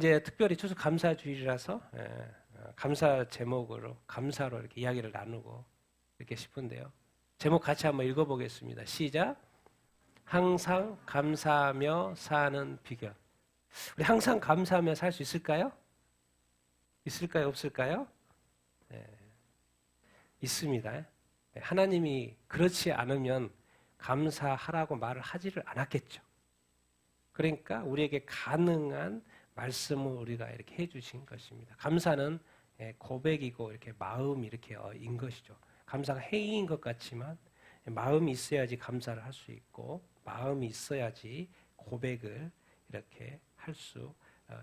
이제 특별히 추수감사주일이라서 감사 제목으로 감사로 이렇게 이야기를 나누고 이렇게 싶은데요. 제목 같이 한번 읽어보겠습니다. 시작. 항상 감사하며 사는 비결. 우리 항상 감사하며 살 수 있을까요? 있을까요? 없을까요? 네, 있습니다. 하나님이 그렇지 않으면 감사하라고 말을 하지를 않았겠죠. 그러니까 우리에게 가능한 말씀을 우리가 이렇게 해주신 것입니다. 감사는 고백이고 이렇게 마음이 이렇게 인 것이죠. 감사가 행위인 것 같지만 마음이 있어야지 감사를 할 수 있고 마음이 있어야지 고백을 이렇게 할 수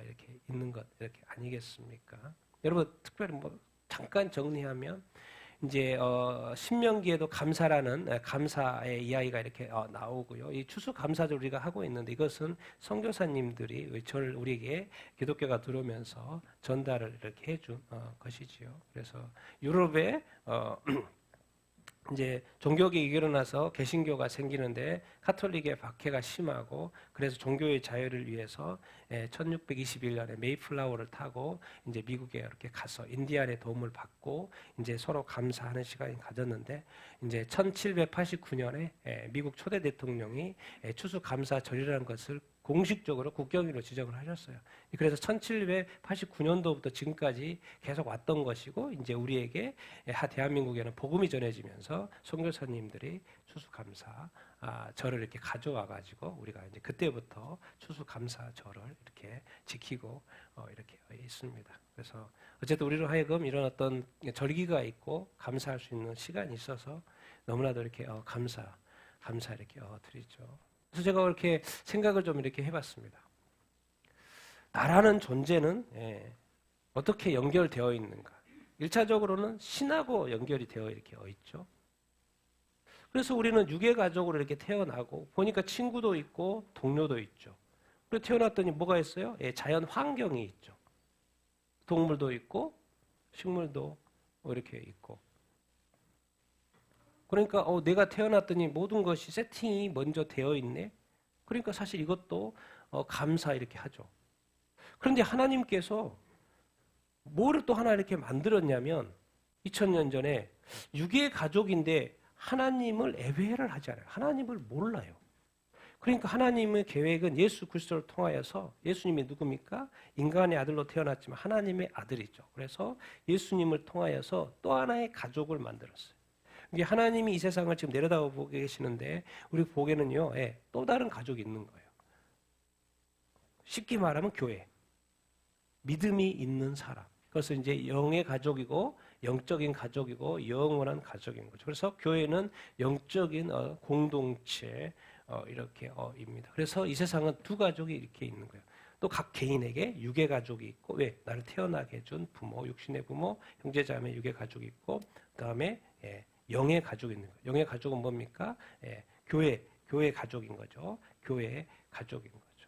이렇게 있는 것 이렇게 아니겠습니까? 여러분 특별히 뭐 잠깐 정리하면 이제 신명기에도 감사라는 감사의 이야기가 이렇게 나오고요. 이 추수감사절 우리가 하고 있는데 이것은 선교사님들이 우리에게 기독교가 들어오면서 전달을 이렇게 해준 것이지요. 그래서 유럽에 이제 종교개혁이 일어나서 개신교가 생기는데 카톨릭의 박해가 심하고 그래서 종교의 자유를 위해서 1621년에 메이플라워를 타고 이제 미국에 이렇게 가서 인디안의 도움을 받고 이제 서로 감사하는 시간이 가졌는데 이제 1789년에 미국 초대 대통령이 추수감사절이라는 것을 공식적으로 국경일로 지정을 하셨어요. 그래서 1789년도부터 지금까지 계속 왔던 것이고 이제 우리에게 대한민국에는 복음이 전해지면서 선교사님들이 추수감사 절을 이렇게 가져와 가지고 우리가 이제 그때부터 추수감사 절을 이렇게 지키고 이렇게 있습니다. 그래서 어쨌든 우리로 하여금 이런 어떤 절기가 있고 감사할 수 있는 시간이 있어서 너무나도 이렇게 감사 이렇게 드리죠. 그래서 제가 이렇게 생각을 좀 이렇게 해봤습니다. 나라는 존재는 어떻게 연결되어 있는가? 1차적으로는 신하고 연결이 되어 이렇게 있죠. 그래서 우리는 유괴가족으로 이렇게 태어나고 보니까 친구도 있고 동료도 있죠. 그리고 태어났더니 뭐가 있어요? 자연 환경이 있죠. 동물도 있고 식물도 이렇게 있고. 그러니까 내가 태어났더니 모든 것이 세팅이 먼저 되어 있네. 그러니까 사실 이것도 감사 이렇게 하죠. 그런데 하나님께서 뭐를 또 하나 이렇게 만들었냐면 2000년 전에 유괴 가족인데 하나님을 애회를 하지 않아요. 하나님을 몰라요. 그러니까 하나님의 계획은 예수 그리스도를 통하여서 예수님이 누굽니까? 인간의 아들로 태어났지만 하나님의 아들이죠. 그래서 예수님을 통하여서 또 하나의 가족을 만들었어요. 이게 하나님이 이 세상을 지금 내려다보고 계시는데 우리 보기에는요, 또 다른 가족이 있는 거예요. 쉽게 말하면 교회. 믿음이 있는 사람. 그래서 이제 영의 가족이고 영적인 가족이고 영원한 가족인 거죠. 그래서 교회는 영적인 공동체 이렇게 입니다. 그래서 이 세상은 두 가족이 이렇게 있는 거예요. 또 각 개인에게 유괴 가족이 있고 왜? 나를 태어나게 해준 부모, 육신의 부모, 형제자매 유괴 가족이 있고 그다음에 영의 가족이 있는 거예요. 영의 가족은 뭡니까? 교회 가족인 거죠. 교회의 가족인 거죠.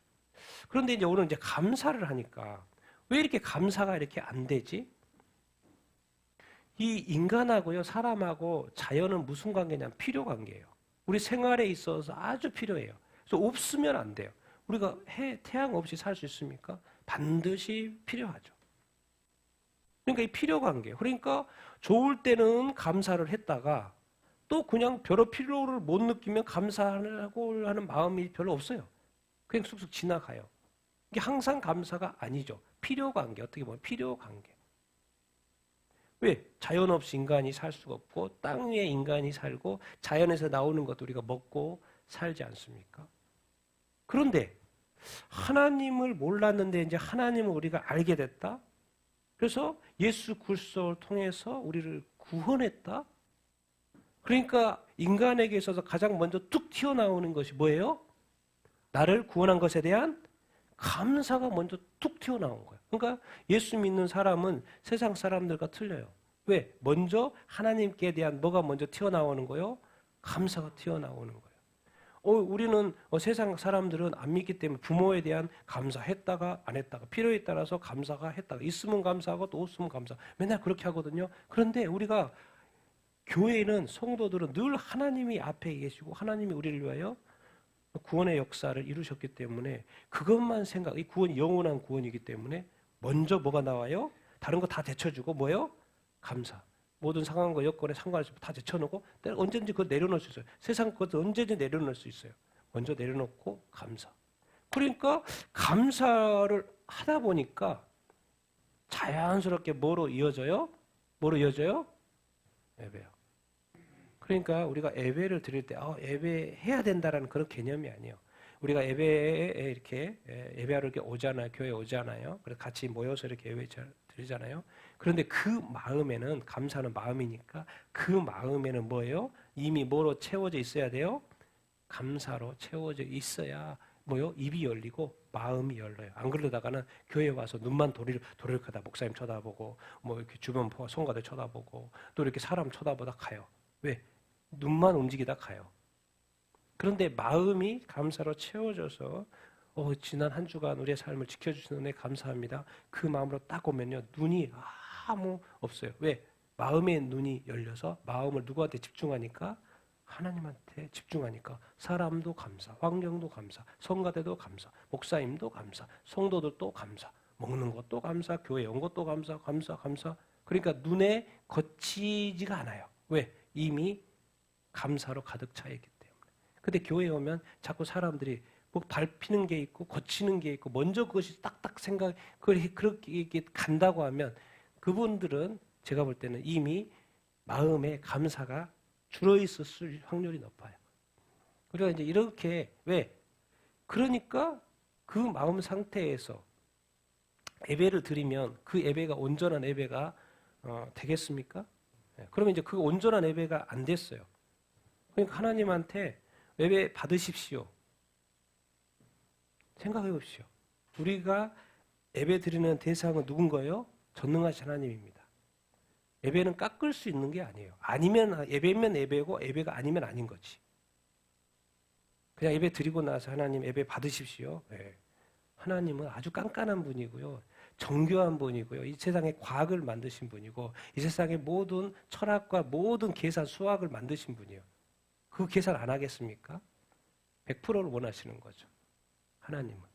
그런데 이제 오늘 이제 감사를 하니까 왜 이렇게 감사가 이렇게 안 되지? 이 인간하고요, 사람하고 자연은 무슨 관계냐면 필요 관계예요. 우리 생활에 있어서 아주 필요해요. 그래서 없으면 안 돼요. 우리가 태양 없이 살 수 있습니까? 반드시 필요하죠. 그러니까 이 필요 관계. 그러니까 좋을 때는 감사를 했다가 또 그냥 별로 필요를 못 느끼면 감사하고 하는 마음이 별로 없어요. 그냥 쑥쑥 지나가요. 이게 항상 감사가 아니죠. 필요 관계. 어떻게 보면 필요 관계. 왜? 자연 없이 인간이 살 수가 없고 땅 위에 인간이 살고 자연에서 나오는 것도 우리가 먹고 살지 않습니까? 그런데 하나님을 몰랐는데 이제 하나님을 우리가 알게 됐다. 그래서 예수 그리스도를 통해서 우리를 구원했다. 그러니까 인간에게 있어서 가장 먼저 툭 튀어나오는 것이 뭐예요? 나를 구원한 것에 대한 감사가 먼저 툭 튀어나온 거예요. 그러니까 예수 믿는 사람은 세상 사람들과 틀려요. 왜? 먼저 하나님께 대한 뭐가 먼저 튀어나오는 거예요? 감사가 튀어나오는 거예요. 우리는 세상 사람들은 안 믿기 때문에 부모에 대한 감사했다가 안 했다가 필요에 따라서 감사가 했다가 있으면 감사하고 또 없으면 감사 맨날 그렇게 하거든요. 그런데 우리가 교회는 성도들은 늘 하나님이 앞에 계시고 하나님이 우리를 위하여 구원의 역사를 이루셨기 때문에 그것만 이 구원이 영원한 구원이기 때문에 먼저 뭐가 나와요? 다른 거 다 데쳐주고 뭐예요? 감사. 모든 상황과 여건에 상관없이 다 제쳐놓고 언제든지 그거 내려놓을 수 있어요. 세상 것도 언제든지 내려놓을 수 있어요. 먼저 내려놓고 감사. 그러니까 감사를 하다 보니까 자연스럽게 뭐로 이어져요? 뭐로 이어져요? 예배요. 그러니까 우리가 예배를 드릴 때 예배해야 된다라는 그런 개념이 아니에요. 우리가 예배에 이렇게 예배하러 이렇게 오잖아요. 교회 오잖아요. 그래서 같이 모여서 이렇게 예배 드리잖아요. 그런데 그 마음에는 감사는 마음이니까 그 마음에는 뭐예요? 이미 뭐로 채워져 있어야 돼요? 감사로 채워져 있어야 뭐요? 입이 열리고 마음이 열려요. 안 그러다가는 교회 와서 눈만 도리르크다 목사님 쳐다보고 뭐 이렇게 주변 성가대 쳐다보고 또 이렇게 사람 쳐다보다 가요. 왜? 눈만 움직이다 가요. 그런데 마음이 감사로 채워져서 지난 한 주간 우리의 삶을 지켜주시는 은혜 감사합니다. 그 마음으로 딱 오면요. 눈이 아무 없어요. 왜? 마음의 눈이 열려서 마음을 누구한테 집중하니까? 하나님한테 집중하니까 사람도 감사, 환경도 감사, 성가대도 감사, 목사님도 감사, 성도들도 감사, 먹는 것도 감사, 교회 온 것도 감사, 감사. 그러니까 눈에 거치지가 않아요. 왜? 이미 감사로 가득 차 있기 때문에. 근데 교회에 오면 자꾸 사람들이 뭐 밟히는 게 있고 거치는 게 있고 먼저 그것이 딱딱 그렇게 간다고 하면 그분들은 제가 볼 때는 이미 마음에 감사가 줄어있었을 확률이 높아요. 우리가 이제 이렇게 왜? 그러니까 그 마음 상태에서 예배를 드리면 그 예배가 온전한 예배가 되겠습니까? 그러면 이제 그 온전한 예배가 안 됐어요. 그러니까 하나님한테 예배 받으십시오. 생각해 보십시오. 우리가 예배 드리는 대상은 누군가요? 전능하신 하나님입니다. 예배는 깎을 수 있는 게 아니에요. 아니면 예배면 예배고 예배가 아니면 아닌 거지. 그냥 예배 드리고 나서 하나님 예배 받으십시오. 네. 하나님은 아주 깐깐한 분이고요. 정교한 분이고요. 이 세상에 과학을 만드신 분이고 이 세상의 모든 철학과 모든 계산 수학을 만드신 분이에요. 그 계산 안 하겠습니까? 100%를 원하시는 거죠. 하나님은.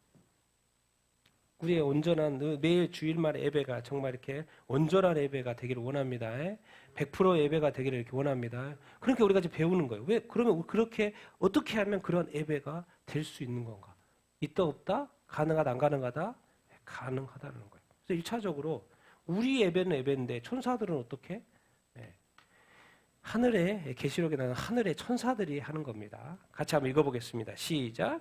우리의 온전한 매일 주일마다 예배가 정말 이렇게 온전한 예배가 되기를 원합니다. 100% 예배가 되기를 이렇게 원합니다. 그러니까 우리가 이제 배우는 거예요. 왜? 그러면 그렇게 어떻게 하면 그런 예배가 될 수 있는 건가? 있다 없다? 가능하다 안 가능하다? 가능하다는 거예요. 그래서 1차적으로 우리 예배는 예배인데 천사들은 어떻게? 하늘에 계시록에 나오는 하늘의 천사들이 하는 겁니다. 같이 한번 읽어보겠습니다. 시작.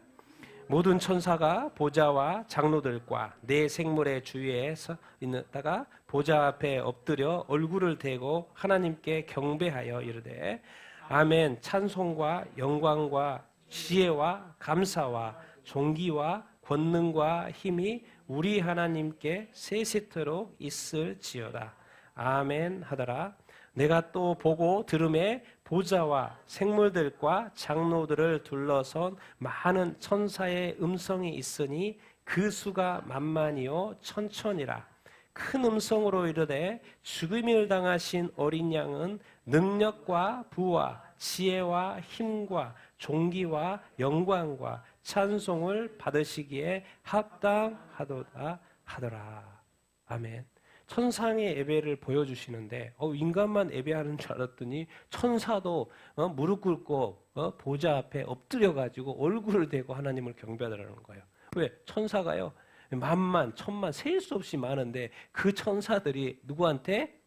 모든 천사가 보좌와 장로들과 네 생물의 주위에 서 있다가 보좌 앞에 엎드려 얼굴을 대고 하나님께 경배하여 이르되 아멘. 찬송과 영광과 지혜와 감사와 존귀와 권능과 힘이 우리 하나님께 세세토록 있을지어다. 아멘 하더라. 내가 또 보고 들음에 보좌와 생물들과 장로들을 둘러선 많은 천사의 음성이 있으니 그 수가 만만이요 천천이라. 큰 음성으로 이르되 죽음을 당하신 어린 양은 능력과 부와 지혜와 힘과 존귀와 영광과 찬송을 받으시기에 합당하도다 하더라. 아멘. 천상의 예배를 보여주시는데 인간만 예배하는 줄 알았더니 천사도 무릎 꿇고 보좌 앞에 엎드려가지고 얼굴을 대고 하나님을 경배하더라는 거예요. 왜? 천사가요 만만 천만 셀 수 없이 많은데 그 천사들이 누구한테?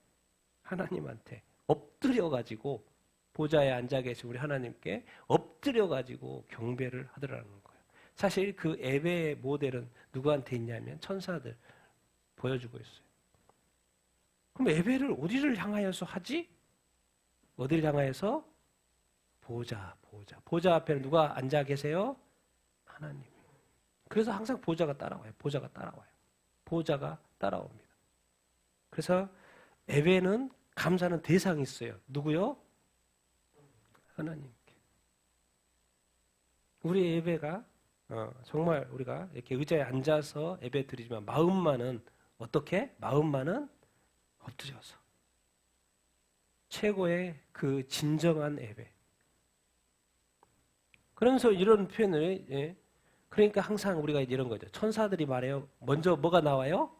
하나님한테 엎드려가지고 보좌에 앉아 계신 우리 하나님께 엎드려가지고 경배를 하더라는 거예요. 사실 그 예배의 모델은 누구한테 있냐면 천사들 보여주고 있어요. 그럼 예배를 어디를 향하여서 하지? 어디를 향하여서? 보좌. 보좌 앞에 누가 앉아 계세요? 하나님. 그래서 항상 보좌가 따라와요. 보좌가 따라옵니다. 그래서 예배는 감사는 대상이 있어요. 누구요? 하나님께. 우리의 예배가 정말 우리가 이렇게 의자에 앉아서 예배 드리지만 마음만은 어떻게? 마음만은 엎드려서 최고의 그 진정한 예배. 그러면서 이런 표현을, 예. 그러니까 항상 우리가 이런 거죠. 천사들이 말해요. 먼저 뭐가 나와요?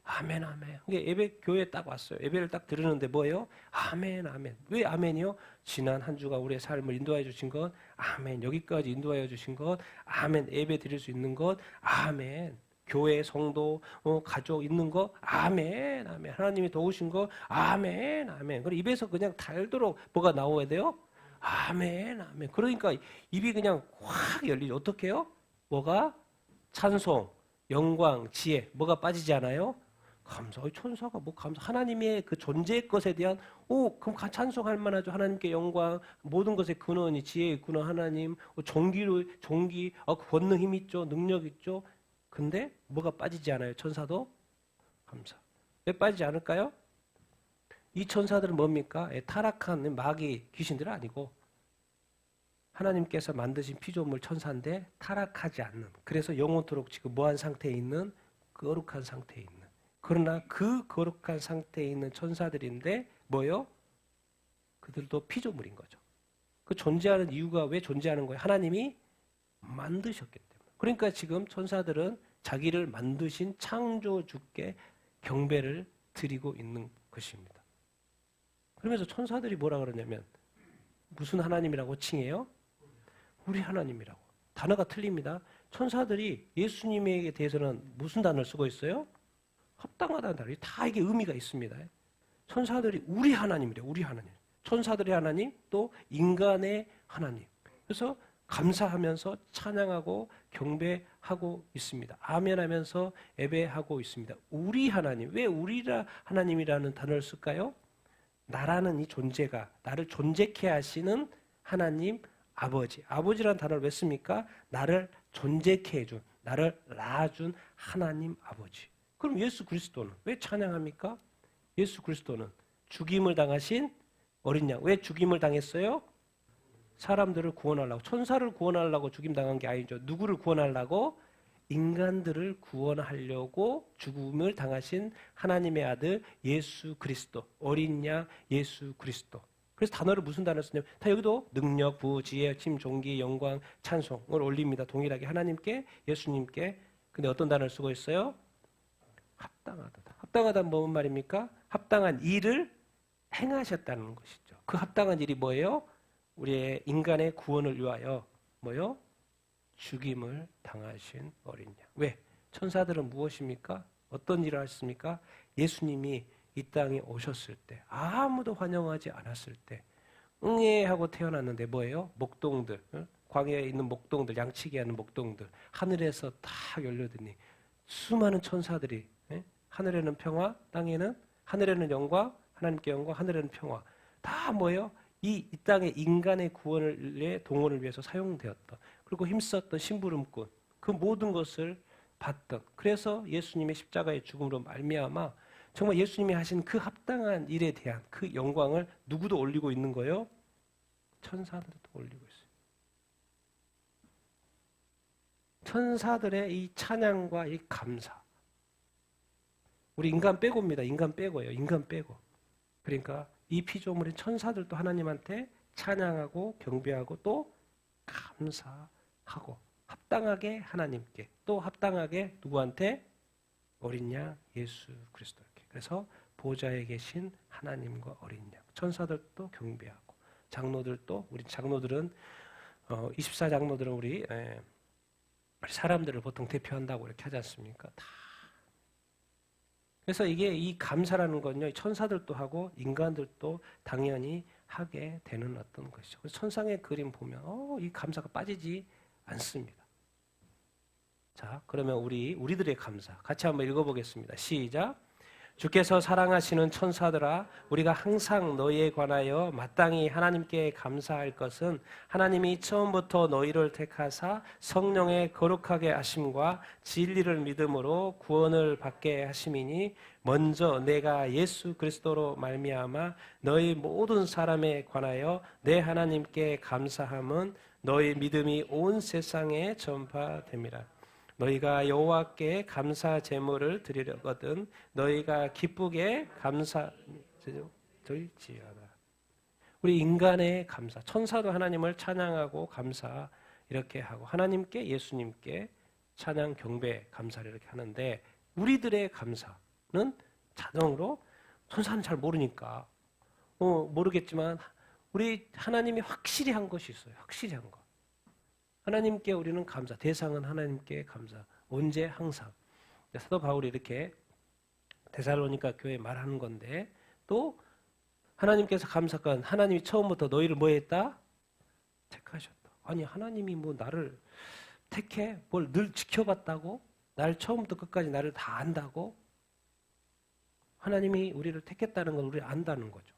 아멘, 아멘. 이게 예배 교회에 딱 왔어요. 예배를 딱 들으는데 뭐예요? 아멘, 아멘. 왜 아멘이요? 지난 한 주가 우리의 삶을 인도하여 주신 것, 아멘. 여기까지 인도하여 주신 것, 아멘. 예배 드릴 수 있는 것, 아멘. 교회, 성도, 가족 있는 거, 아멘, 아멘. 하나님이 도우신 거, 아멘, 아멘. 그럼 입에서 그냥 달도록 뭐가 나와야 돼요? 아멘, 아멘. 그러니까 입이 그냥 확 열리죠. 어떻게 해요? 뭐가? 찬송, 영광, 지혜. 뭐가 빠지지 않아요? 감사. 천사가 뭐 감사. 하나님의 그 존재의 것에 대한 그럼 찬송할 만하죠. 하나님께 영광, 모든 것의 근원이 지혜의 근원 하나님, 종기, 권능 힘 있죠. 능력 있죠. 근데 뭐가 빠지지 않아요? 천사도 감사. 왜 빠지지 않을까요? 이 천사들은 뭡니까? 타락한 마귀 귀신들 아니고 하나님께서 만드신 피조물 천사인데 타락하지 않는, 그래서 영원토록 지금 뭐한 상태에 있는 거룩한 상태에 있는, 그러나 그 거룩한 상태에 있는 천사들인데 뭐요? 그들도 피조물인 거죠. 그 존재하는 이유가 왜 존재하는 거예요? 하나님이 만드셨기 때문에. 그러니까 지금 천사들은 자기를 만드신 창조주께 경배를 드리고 있는 것입니다. 그러면서 천사들이 뭐라 그러냐면 무슨 하나님이라고 칭해요? 우리 하나님이라고. 단어가 틀립니다. 천사들이 예수님에 대해서는 무슨 단어를 쓰고 있어요? 합당하다는 단어. 다 이게 의미가 있습니다. 천사들이 우리 하나님이래요. 우리 하나님. 천사들의 하나님, 또 인간의 하나님. 그래서 감사하면서 찬양하고 경배하고 있습니다. 아멘하면서 예배하고 있습니다. 우리 하나님. 왜 우리라 하나님이라는 단어를 쓸까요? 나라는 이 존재가, 나를 존재케 하시는 하나님 아버지. 아버지라는 단어를 왜 씁니까? 나를 존재케 해준, 나를 낳아준 하나님 아버지. 그럼 예수 그리스도는 왜 찬양합니까? 예수 그리스도는 죽임을 당하신 어린 양. 왜 죽임을 당했어요? 사람들을 구원하려고, 천사를 구원하려고 죽임당한 게 아니죠. 누구를 구원하려고? 인간들을 구원하려고 죽음을 당하신 하나님의 아들 예수 그리스도, 어린 양 예수 그리스도. 그래서 단어를 무슨 단어를 쓰냐면 다 여기도 능력, 부, 지혜, 힘, 존귀, 영광, 찬송을 올립니다. 동일하게 하나님께, 예수님께. 근데 어떤 단어를 쓰고 있어요? 합당하다. 합당하다는 뭔 말입니까? 합당한 일을 행하셨다는 것이죠. 그 합당한 일이 뭐예요? 우리의 인간의 구원을 위하여 뭐요? 죽임을 당하신 어린 양. 왜? 천사들은 무엇입니까? 어떤 일을 하셨습니까? 예수님이 이 땅에 오셨을 때, 아무도 환영하지 않았을 때, 응애하고 태어났는데 뭐예요? 목동들, 광야에 있는 목동들, 양치기 하는 목동들, 하늘에서 딱 열려드니 수많은 천사들이, 하늘에는 평화, 땅에는, 하늘에는 영광, 하나님께 영광, 하늘에는 평화. 다 뭐예요? 이 땅의 인간의 구원의 동원을 위해서 사용되었던, 그리고 힘썼던 심부름꾼, 그 모든 것을 받던, 그래서 예수님의 십자가의 죽음으로 말미암아 정말 예수님이 하신 그 합당한 일에 대한 그 영광을 누구도 올리고 있는 거예요? 천사들도 올리고 있어요. 천사들의 이 찬양과 이 감사. 우리 인간 빼고입니다. 인간 빼고예요. 인간 빼고. 그러니까 이 피조물인 천사들도 하나님한테 찬양하고 경배하고 또 감사하고 합당하게 하나님께, 또 합당하게 누구한테? 어린 양 예수 그리스도께. 그래서 보좌에 계신 하나님과 어린 양. 천사들도 경배하고 장로들도, 우리 장로들은 24장로들은 우리 사람들을 보통 대표한다고 이렇게 하지 않습니까? 다. 그래서 이게 이 감사라는 건요, 천사들도 하고 인간들도 당연히 하게 되는 어떤 것이죠. 그래서 천상의 그림 보면 이 감사가 빠지지 않습니다. 자, 그러면 우리들의 감사 같이 한번 읽어보겠습니다. 시작. 주께서 사랑하시는 천사들아, 우리가 항상 너희에 관하여 마땅히 하나님께 감사할 것은 하나님이 처음부터 너희를 택하사 성령의 거룩하게 하심과 진리를 믿음으로 구원을 받게 하심이니, 먼저 내가 예수 그리스도로 말미암아 너희 모든 사람에 관하여 내 하나님께 감사함은 너희 믿음이 온 세상에 전파됨이라. 너희가 여호와께 감사 제물을 드리려거든 너희가 기쁘게 감사 드릴지어다. 우리 인간의 감사, 천사도 하나님을 찬양하고 감사합니다. 이렇게 하고 하나님께 예수님께 찬양 경배 감사를 이렇게 하는데 우리들의 감사는 자동으로 선사는 잘 모르니까 모르겠지만 우리 하나님이 확실히 한 것이 있어요. 확실히 한 것. 하나님께 우리는 감사. 대상은 하나님께 감사. 언제? 항상. 사도 바울이 이렇게 데살로니가 교회에 말하는 건데 또 하나님께서 감사건 하나님이 처음부터 너희를 뭐 했다? 택하셨다. 아니 하나님이 뭐 나를 택해? 뭘 늘 지켜봤다고? 날 처음부터 끝까지 나를 다 안다고? 하나님이 우리를 택했다는 건 우리를 안다는 거죠.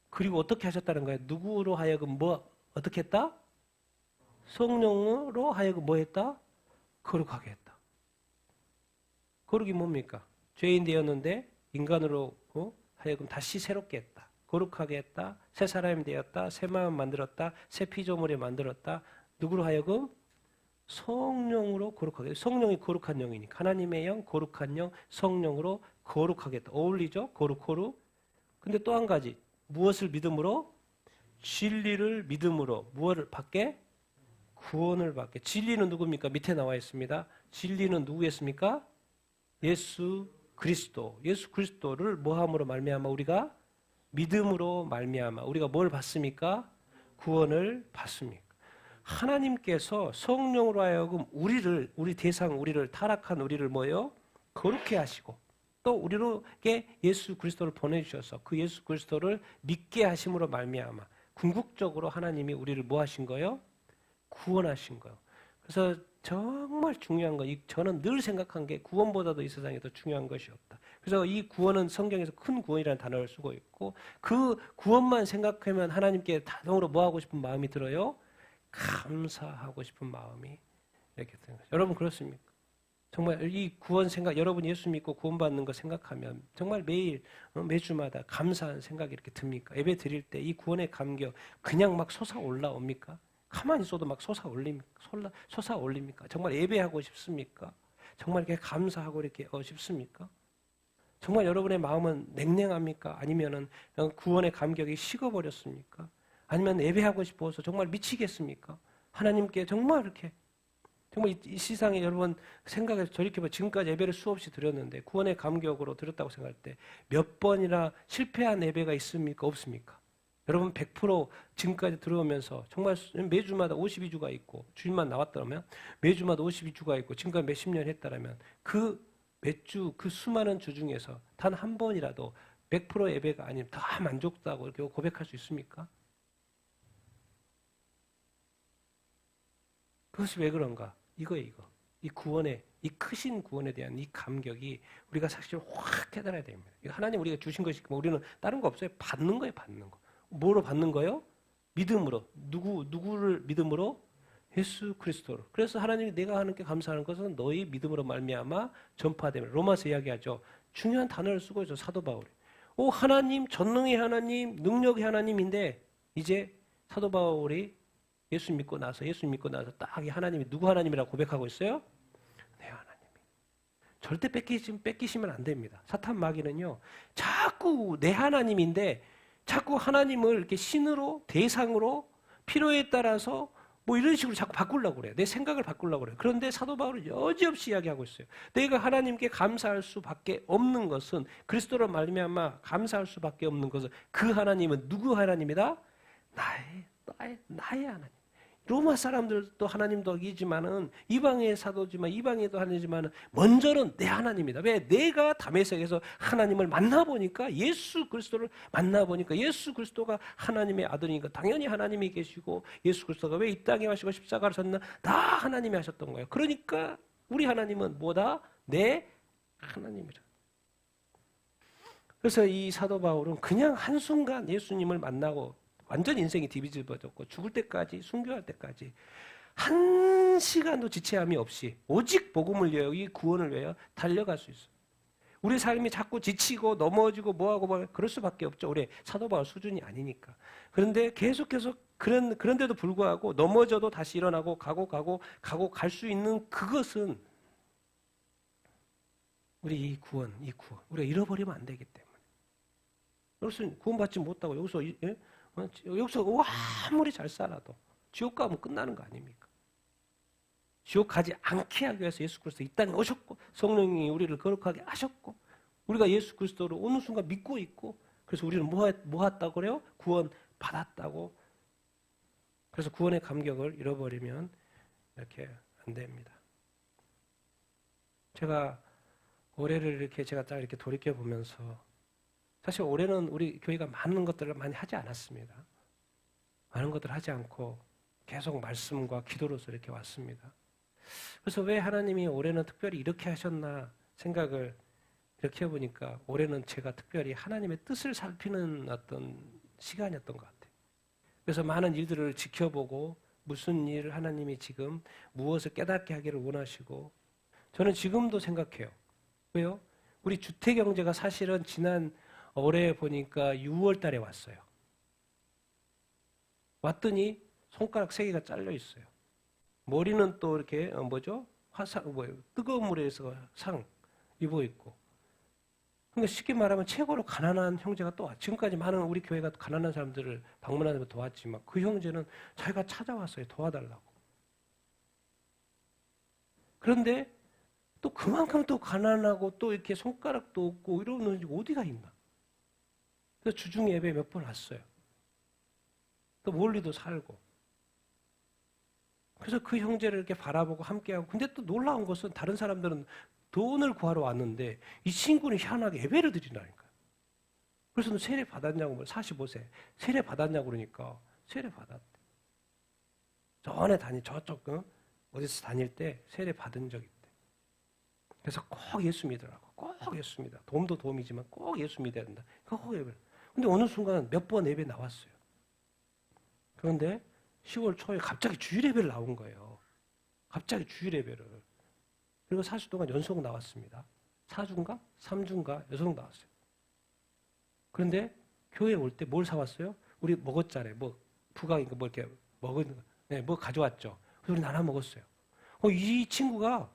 그리고 어떻게 하셨다는 거예요? 누구로 하여금 뭐 어떻게 했다? 성령으로 하여금 뭐 했다? 거룩하게 했다. 거룩이 뭡니까? 죄인 되었는데 인간으로 하여금 다시 새롭게 했다. 거룩하게 했다. 새 사람이 되었다. 새 마음 만들었다. 새 피조물에 만들었다. 누구로 하여금? 성령으로 거룩하게. 성령이 거룩한 영이니까 하나님의 영, 거룩한 영, 성령으로 거룩하게 했다. 어울리죠? 거룩. 근데 또 한 가지. 무엇을 믿음으로? 진리를 믿음으로. 무엇을 받게? 구원을 받게. 진리는 누굽니까? 밑에 나와 있습니다. 진리는 누구였습니까? 예수 그리스도. 예수 그리스도를 뭐함으로 말미암아 우리가 믿음으로 말미암아 우리가 뭘 받습니까? 구원을 받습니까? 하나님께서 성령으로 하여금 우리 대상 우리를 타락한 우리를 뭐요? 거룩해 하시고 또 우리로게 예수 그리스도를 보내주셔서 그 예수 그리스도를 믿게 하심으로 말미암아 궁극적으로 하나님이 우리를 뭐 하신 거예요? 구원하신 거예요. 그래서 정말 중요한 거, 저는 늘 생각한 게 구원보다도 이 세상에 더 중요한 것이 없다. 그래서 이 구원은 성경에서 큰 구원이라는 단어를 쓰고 있고 그 구원만 생각하면 하나님께 자동으로 뭐 하고 싶은 마음이 들어요? 감사하고 싶은 마음이 이렇게 드는 거죠. 여러분 그렇습니까? 정말 이 구원 생각, 여러분 예수 믿고 구원받는 거 생각하면 정말 매일 매주마다 감사한 생각이 이렇게 듭니까? 예배 드릴 때 이 구원의 감격 그냥 막 솟아올라옵니까? 가만히 있어도 막 솟아올립니까? 정말 예배하고 싶습니까? 정말 이렇게 감사하고 이렇게 싶습니까? 정말 여러분의 마음은 냉랭합니까? 아니면은 구원의 감격이 식어버렸습니까? 아니면 예배하고 싶어서 정말 미치겠습니까? 하나님께 정말 이렇게 정말 이 세상에 여러분 생각해서 돌이켜보면 지금까지 예배를 수없이 드렸는데 구원의 감격으로 드렸다고 생각할 때 몇 번이나 실패한 예배가 있습니까? 없습니까? 여러분 100% 지금까지 들어오면서 정말 매주마다 52주가 있고 주일만 나왔다면 매주마다 52주가 있고 지금까지 몇십 년 했다면 그 몇 주, 그 수많은 주 중에서 단 한 번이라도 100% 예배가 아니면 다 만족도하고 이렇게 고백할 수 있습니까? 그것이 왜 그런가? 이거예요. 이 구원의, 이 크신 구원에 대한 이 감격이 우리가 사실 확 깨달아야 됩니다. 하나님 우리가 주신 것이고 우리는 다른 거 없어요. 받는 거예요, 받는 거. 뭐로 받는 거예요? 믿음으로. 누구를 믿음으로? 예수 그리스도로. 그래서 하나님이 내가 하는 게 감사하는 것은 너희 믿음으로 말미암아 전파되면. 로마서 이야기하죠. 중요한 단어를 쓰고 있어 사도 바울이. 하나님, 전능의 하나님, 능력의 하나님인데 이제 사도 바울이 예수 믿고 나서 딱 이 하나님이 누구 하나님이라고 고백하고 있어요? 내 하나님이. 절대 뺏기시면 안 됩니다. 사탄 마귀는요. 자꾸 내 하나님인데 자꾸 하나님을 이렇게 신으로 대상으로 필요에 따라서 뭐 이런 식으로 자꾸 바꾸려고 그래요. 내 생각을 바꾸려고 그래요. 그런데 사도 바울은 여지없이 이야기하고 있어요. 내가 하나님께 감사할 수밖에 없는 것은 그리스도로 말미암아 감사할 수밖에 없는 것은 그 하나님은 누구 하나님이다? 나의 하나님. 로마 사람들도 하나님도 이지만은 이방의 사도지만 이방에도 하나님이지만은 먼저는 내 하나님이다. 왜? 내가 다메섹에서 하나님을 만나보니까 예수 그리스도를 만나보니까 예수 그리스도가 하나님의 아들이니까 당연히 하나님이 계시고 예수 그리스도가 왜 이 땅에 하시고 십자가를 졌나? 다 하나님이 하셨던 거예요. 그러니까 우리 하나님은 뭐다? 내 하나님이다. 그래서 이 사도 바울은 그냥 한순간 예수님을 만나고 완전 인생이 뒤집어졌고 죽을 때까지 순교할 때까지 한 시간도 지체함이 없이 오직 복음을 위하여 이 구원을 위하여 달려갈 수 있어요. 우리 삶이 자꾸 지치고 넘어지고 뭐하고 그럴 수밖에 없죠. 우리 사도 바울 수준이 아니니까. 그런데 계속해서 그런데도 불구하고 넘어져도 다시 일어나고 가고 갈 수 있는 그것은 우리 이 구원 우리가 잃어버리면 안 되기 때문에. 여기서 구원받지 못하고 여기서 아무리 잘 살아도 지옥 가면 끝나는 거 아닙니까? 지옥 가지 않게 하기 위해서 예수 그리스도 이 땅에 오셨고 성령이 우리를 거룩하게 하셨고 우리가 예수 그리스도를 어느 순간 믿고 있고 그래서 우리는 뭐 했다고 그래요? 구원 받았다고. 그래서 구원의 감격을 잃어버리면 이렇게 안 됩니다. 제가 올해를 이렇게 제가 딱 이렇게 돌이켜 보면서 사실 올해는 우리 교회가 많은 것들을 많이 하지 않았습니다. 많은 것들을 하지 않고 계속 말씀과 기도로서 이렇게 왔습니다. 그래서 왜 하나님이 올해는 특별히 이렇게 하셨나 생각을 이렇게 해보니까 올해는 제가 특별히 하나님의 뜻을 살피는 어떤 시간이었던 것 같아요. 그래서 많은 일들을 지켜보고 무슨 일을 하나님이 지금 무엇을 깨닫게 하기를 원하시고 저는 지금도 생각해요. 왜요? 우리 주택경제가 사실은 지난 올해 보니까 6월 달에 왔어요. 왔더니 손가락 3개가 잘려 있어요. 머리는 또 이렇게 뜨거운 물에서 상 입어 있고. 그러니까 쉽게 말하면 최고로 가난한 형제가 또 와. 지금까지 많은 우리 교회가 가난한 사람들을 방문하면서 도왔지만 그 형제는 자기가 찾아왔어요. 도와달라고. 그런데 또 그만큼 또 가난하고 또 이렇게 손가락도 없고 이러는 어디가 있나. 그래서 주중 예배 몇 번 왔어요. 또 멀리도 살고. 그래서 그 형제를 이렇게 바라보고 함께하고. 근데 또 놀라운 것은 다른 사람들은 돈을 구하러 왔는데 이 친구는 희한하게 예배를 드리라니까요. 그래서 너 세례 받았냐고, 45세. 세례 받았냐고 그러니까 세례 받았대. 전에 저쪽 어디서 다닐 때 세례 받은 적 있대. 그래서 꼭 예수 믿으라고. 꼭 예수 믿어. 도움도 도움이지만 꼭 예수 믿어야 된다. 꼭 예배를. 근데 어느 순간 몇 번 예배 나왔어요. 그런데 10월 초에 갑자기 주일 예배를 나온 거예요. 갑자기 주일 예배를. 그리고 40 동안 연속 나왔습니다. 4주인가? 3주인가? 연속 나왔어요. 그런데 교회에 올 때 뭘 사왔어요? 우리 먹었잖아요. 부각인가 이렇게 먹은 거. 네, 뭐 가져왔죠. 그래서 우리 나눠 먹었어요. 이 친구가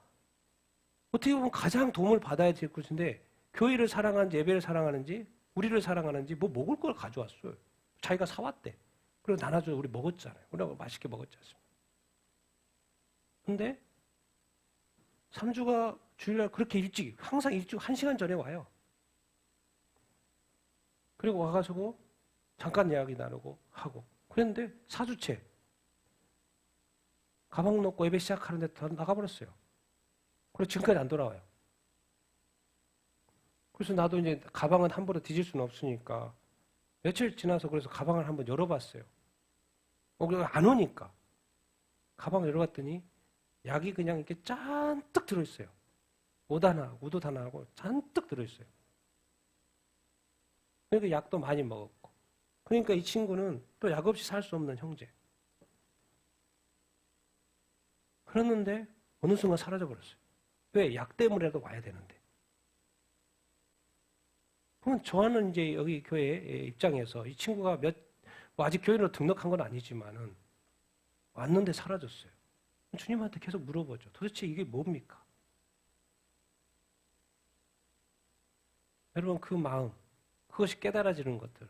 어떻게 보면 가장 도움을 받아야 될 것인데 교회를 사랑하는지 예배를 사랑하는지 우리를 사랑하는지 뭐 먹을 걸 가져왔어요. 자기가 사왔대. 그리고 나눠줘. 우리 먹었잖아요. 우리가 맛있게 먹었지 않습니까? 근데 3주가 주일날 그렇게 일찍, 항상 일찍 1시간 전에 와요. 그리고 와가지고 잠깐 이야기 나누고 하고. 그랬는데 4주째 가방 놓고 예배 시작하는데 다 나가버렸어요. 그리고 지금까지 안 돌아와요. 그래서 나도 이제 가방은 함부로 뒤질 수는 없으니까 며칠 지나서 그래서 가방을 한번 열어봤어요. 안 오니까. 가방을 열어봤더니 약이 그냥 이렇게 잔뜩 들어있어요. 옷 하나, 우옷 하나 하고 잔뜩 들어있어요. 그러니까 약도 많이 먹었고. 그러니까 이 친구는 또 약 없이 살 수 없는 형제. 그랬는데 어느 순간 사라져버렸어요. 왜? 약 때문에라도 와야 되는데. 그럼 저는 이제 여기 교회 입장에서 이 친구가 아직 교회로 등록한 건 아니지만은 왔는데 사라졌어요. 주님한테 계속 물어보죠. 도대체 이게 뭡니까? 여러분 그 마음, 그것이 깨달아지는 것들.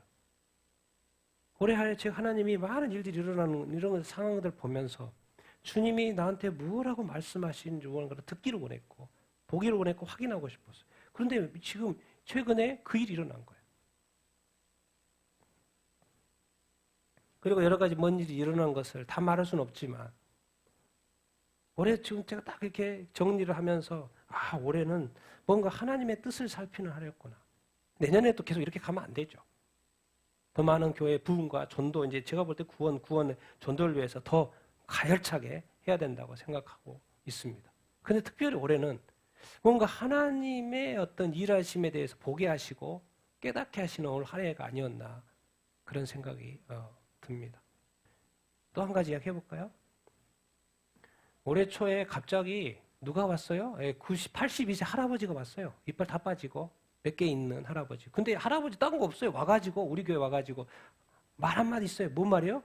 올해 제가 하나님이 많은 일들이 일어나는 이런 상황들 보면서 주님이 나한테 뭐라고 말씀하시는지 듣기를 원했고 보기를 원했고 확인하고 싶었어요. 그런데 지금 최근에 그 일이 일어난 거예요. 그리고 여러 가지 먼 일이 일어난 것을 다 말할 수는 없지만 올해 지금 제가 딱 이렇게 정리를 하면서 올해는 뭔가 하나님의 뜻을 살피는 하였구나. 내년에 또 계속 이렇게 가면 안 되죠. 더 많은 교회 부흥과 전도, 이제 제가 볼 때 구원의 전도를 위해서 더 가열차게 해야 된다고 생각하고 있습니다. 근데 특별히 올해는 뭔가 하나님의 어떤 일하심에 대해서 보게 하시고 깨닫게 하시는 올 한 해가 아니었나 그런 생각이 듭니다. 또 한 가지 이야기 해볼까요? 올해 초에 갑자기 누가 왔어요? 82세 할아버지가 왔어요. 이빨 다 빠지고 몇 개 있는 할아버지. 근데 할아버지 딴 거 없어요. 와가지고 우리 교회 와가지고 말 한마디 있어요. 뭔 말이에요?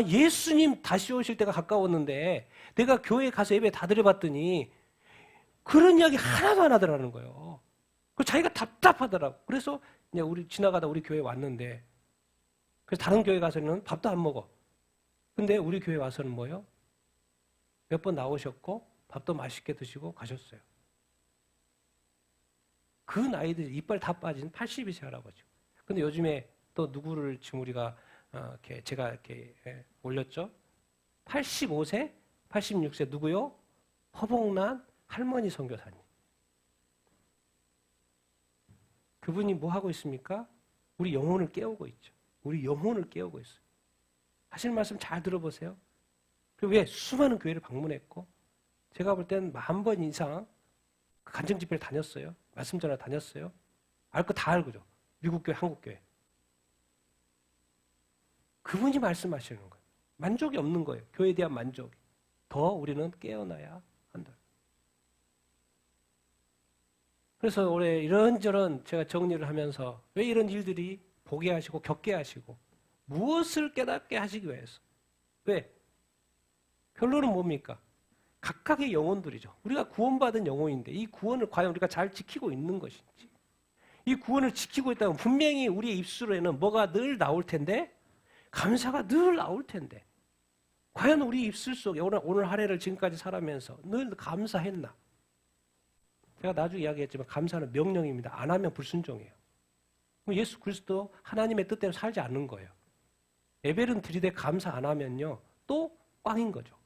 예수님 다시 오실 때가 가까웠는데 내가 교회에 가서 예배 다 드려봤더니 그런 이야기 하나도 안 하더라는 거예요. 그 자기가 답답하더라고. 그래서 이제 지나가다 우리 교회에 왔는데 그래서 다른 교회 가서는 밥도 안 먹어. 근데 우리 교회 와서는 뭐예요? 몇 번 나오셨고 밥도 맛있게 드시고 가셨어요. 그 나이들이 이빨 다 빠진 80이세 할아버지. 근데 요즘에 또 누구를 지금 우리가 제가 이렇게 올렸죠? 85세, 86세 누구요? 허복난 할머니 선교사님. 그분이 뭐 하고 있습니까? 우리 영혼을 깨우고 있죠. 우리 영혼을 깨우고 있어요. 하시는 말씀 잘 들어보세요. 그리고 왜 수많은 교회를 방문했고 제가 볼 때는 10,000번 이상 간증 집회를 다녔어요. 말씀 전화 다녔어요. 알 거 다 알고죠. 미국 교회, 한국 교회. 그분이 말씀하시는 거예요. 만족이 없는 거예요. 교회에 대한 만족이. 더 우리는 깨어나야 한다. 그래서 올해 이런저런 제가 정리를 하면서 왜 이런 일들이 보게 하시고 겪게 하시고 무엇을 깨닫게 하시기 위해서. 왜? 결론은 뭡니까? 각각의 영혼들이죠. 우리가 구원받은 영혼인데 이 구원을 과연 우리가 잘 지키고 있는 것인지. 이 구원을 지키고 있다면 분명히 우리의 입술에는 뭐가 늘 나올 텐데 감사가 늘 나올 텐데 과연 우리 입술 속에 오늘 한 해를 지금까지 살아면서 늘 감사했나? 제가 나중에 이야기했지만 감사는 명령입니다. 안 하면 불순종이에요. 예수 그리스도 하나님의 뜻대로 살지 않는 거예요. 예배는 드리되 감사 안 하면요. 또 꽝인 거죠.